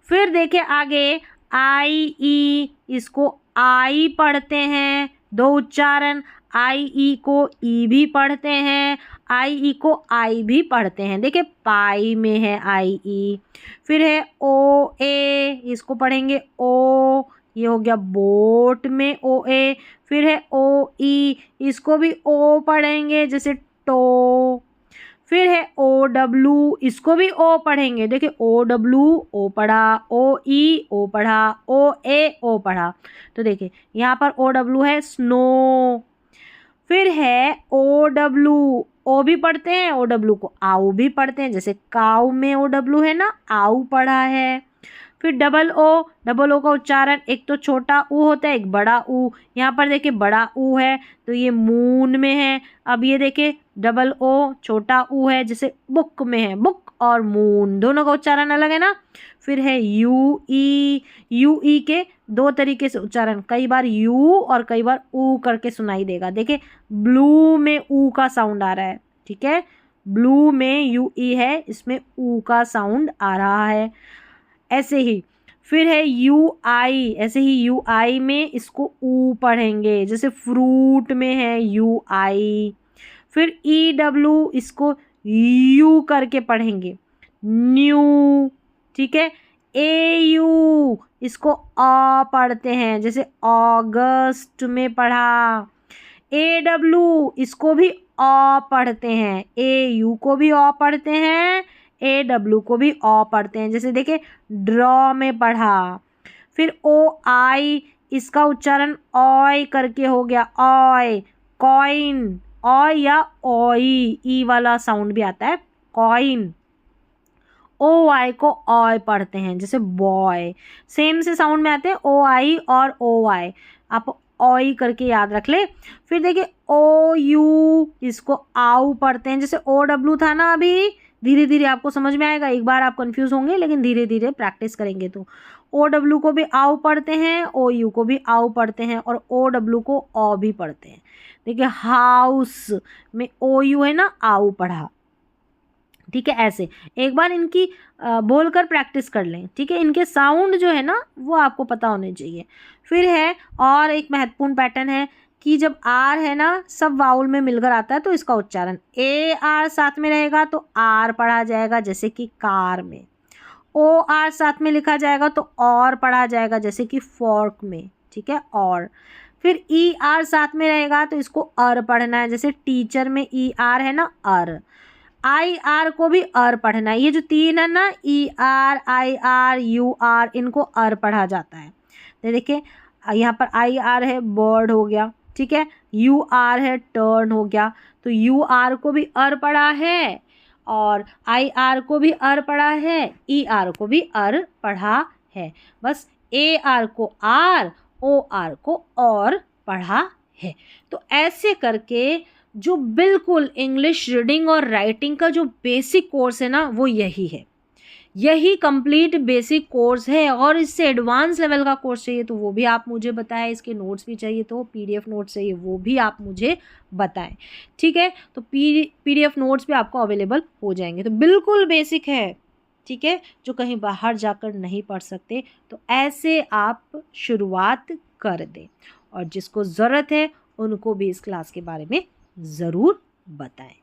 फिर देखिए आगे आई ई, इसको आई पढ़ते हैं, दो उच्चारण, आई ई को ई भी पढ़ते हैं, आई ई को आई भी पढ़ते हैं। देखिए पाई में है आई ई। फिर है ओ ए, इसको पढ़ेंगे ओ, ये हो गया बोट में ओ ए। फिर है ओ ई, इसको भी ओ पढ़ेंगे, जैसे टो। फिर है ओ डब्लू, इसको भी ओ पढ़ेंगे, देखिए ओ डब्लू ओ पढ़ा, ओ ई ओ पढ़ा, ओ ए ओ पढ़ा। तो देखिए यहाँ पर ओ डब्लू है स्नो। फिर है ओ डब्लू, ओ भी पढ़ते हैं, ओ डब्लू को आऊ भी पढ़ते हैं, जैसे काऊ में ओ डब्लू है ना, आऊ पढ़ा है। फिर डबल ओ का उच्चारण, एक तो छोटा ऊ होता है, एक बड़ा ऊ। यहाँ पर देखिए बड़ा ऊ है तो ये मून में है। अब ये देखिए डबल ओ छोटा ऊ है, जैसे बुक में है, बुक और मून दोनों का उच्चारण अलग है ना। फिर है यू ई के दो तरीके से उच्चारण, कई बार यू और कई बार ऊ करके सुनाई देगा। देखिए ब्लू में ऊ का साउंड आ रहा है, ठीक है, ब्लू में यू ई है, इसमें ऊ का साउंड आ रहा है, ऐसे ही। फिर है यू आई, ऐसे ही यू आई में इसको ऊ पढ़ेंगे, जैसे फ्रूट में है यू आई। फिर ई डब्लू, इसको यू करके पढ़ेंगे, न्यू, ठीक है। ए यू, इसको आ पढ़ते हैं, जैसे अगस्त में पढ़ा। ए डब्लू, इसको भी आ पढ़ते हैं, ए यू को भी आ पढ़ते हैं, ए डब्लू को भी आ पढ़ते हैं, जैसे देखिए ड्रॉ में पढ़ा। फिर ओ आई, इसका उच्चारण ऑय करके हो गया, ऑय, कॉइन, ऑय या ऑई, ई वाला साउंड भी आता है, कॉइन। ओ आई को ऑय पढ़ते हैं, जैसे बॉय, सेम से साउंड में आते हैं ओ आई और ओ आई, आप ऑय करके याद रख ले। फिर देखिए ओ यू, इसको आऊ पढ़ते हैं, जैसे ओ डब्लू था ना, अभी धीरे धीरे आपको समझ में आएगा, एक बार आप कंफ्यूज होंगे लेकिन धीरे धीरे प्रैक्टिस करेंगे तो। ओ डब्लू को भी आऊ पढ़ते हैं, ओ यू को भी आऊ पढ़ते हैं, और ओ डब्लू को ऑ भी पढ़ते हैं। देखिए हाउस में ओ यू है ना, आऊ पढ़ा, ठीक है। ऐसे एक बार इनकी बोलकर प्रैक्टिस कर लें, ठीक है, इनके साउंड जो है ना वो आपको पता होने चाहिए। फिर है और एक महत्वपूर्ण पैटर्न है कि जब आर है ना सब वाउल में मिलकर आता है तो इसका उच्चारण, ए आर साथ में रहेगा तो आर पढ़ा जाएगा, जैसे कि कार में। ओ आर साथ में लिखा जाएगा तो और पढ़ा जाएगा, जैसे कि फॉर्क में, ठीक है, और। फिर ई आर साथ में रहेगा तो इसको अर पढ़ना है, जैसे टीचर में ई आर है ना, अर। आई आर को भी अर पढ़ना है, ये जो तीन है ना, E R, I R, U R, इनको अर पढ़ा जाता है। तो देखिए यहाँ पर आई आर है, बर्ड हो गया, ठीक है, यू आर है, टर्न हो गया, तो यू आर को भी अर पढ़ा है, और आई आर को भी अर पढ़ा है, ई आर को भी अर पढ़ा है, बस ए आर को आर, ओ आर को और पढ़ा है। तो ऐसे करके जो बिल्कुल इंग्लिश रीडिंग और राइटिंग का जो बेसिक कोर्स है ना वो यही है, यही कंप्लीट बेसिक कोर्स है। और इससे एडवांस लेवल का कोर्स चाहिए तो वो भी आप मुझे बताएं, इसके नोट्स भी चाहिए तो पीडीएफ नोट्स चाहिए वो भी आप मुझे बताएं, ठीक है। तो पीडीएफ नोट्स भी आपको अवेलेबल हो जाएंगे। तो बिल्कुल बेसिक है, ठीक है, जो कहीं बाहर जाकर नहीं पढ़ सकते तो ऐसे आप शुरुआत कर दें, और जिसको ज़रूरत है उनको भी इस क्लास के बारे में ज़रूर बताएं।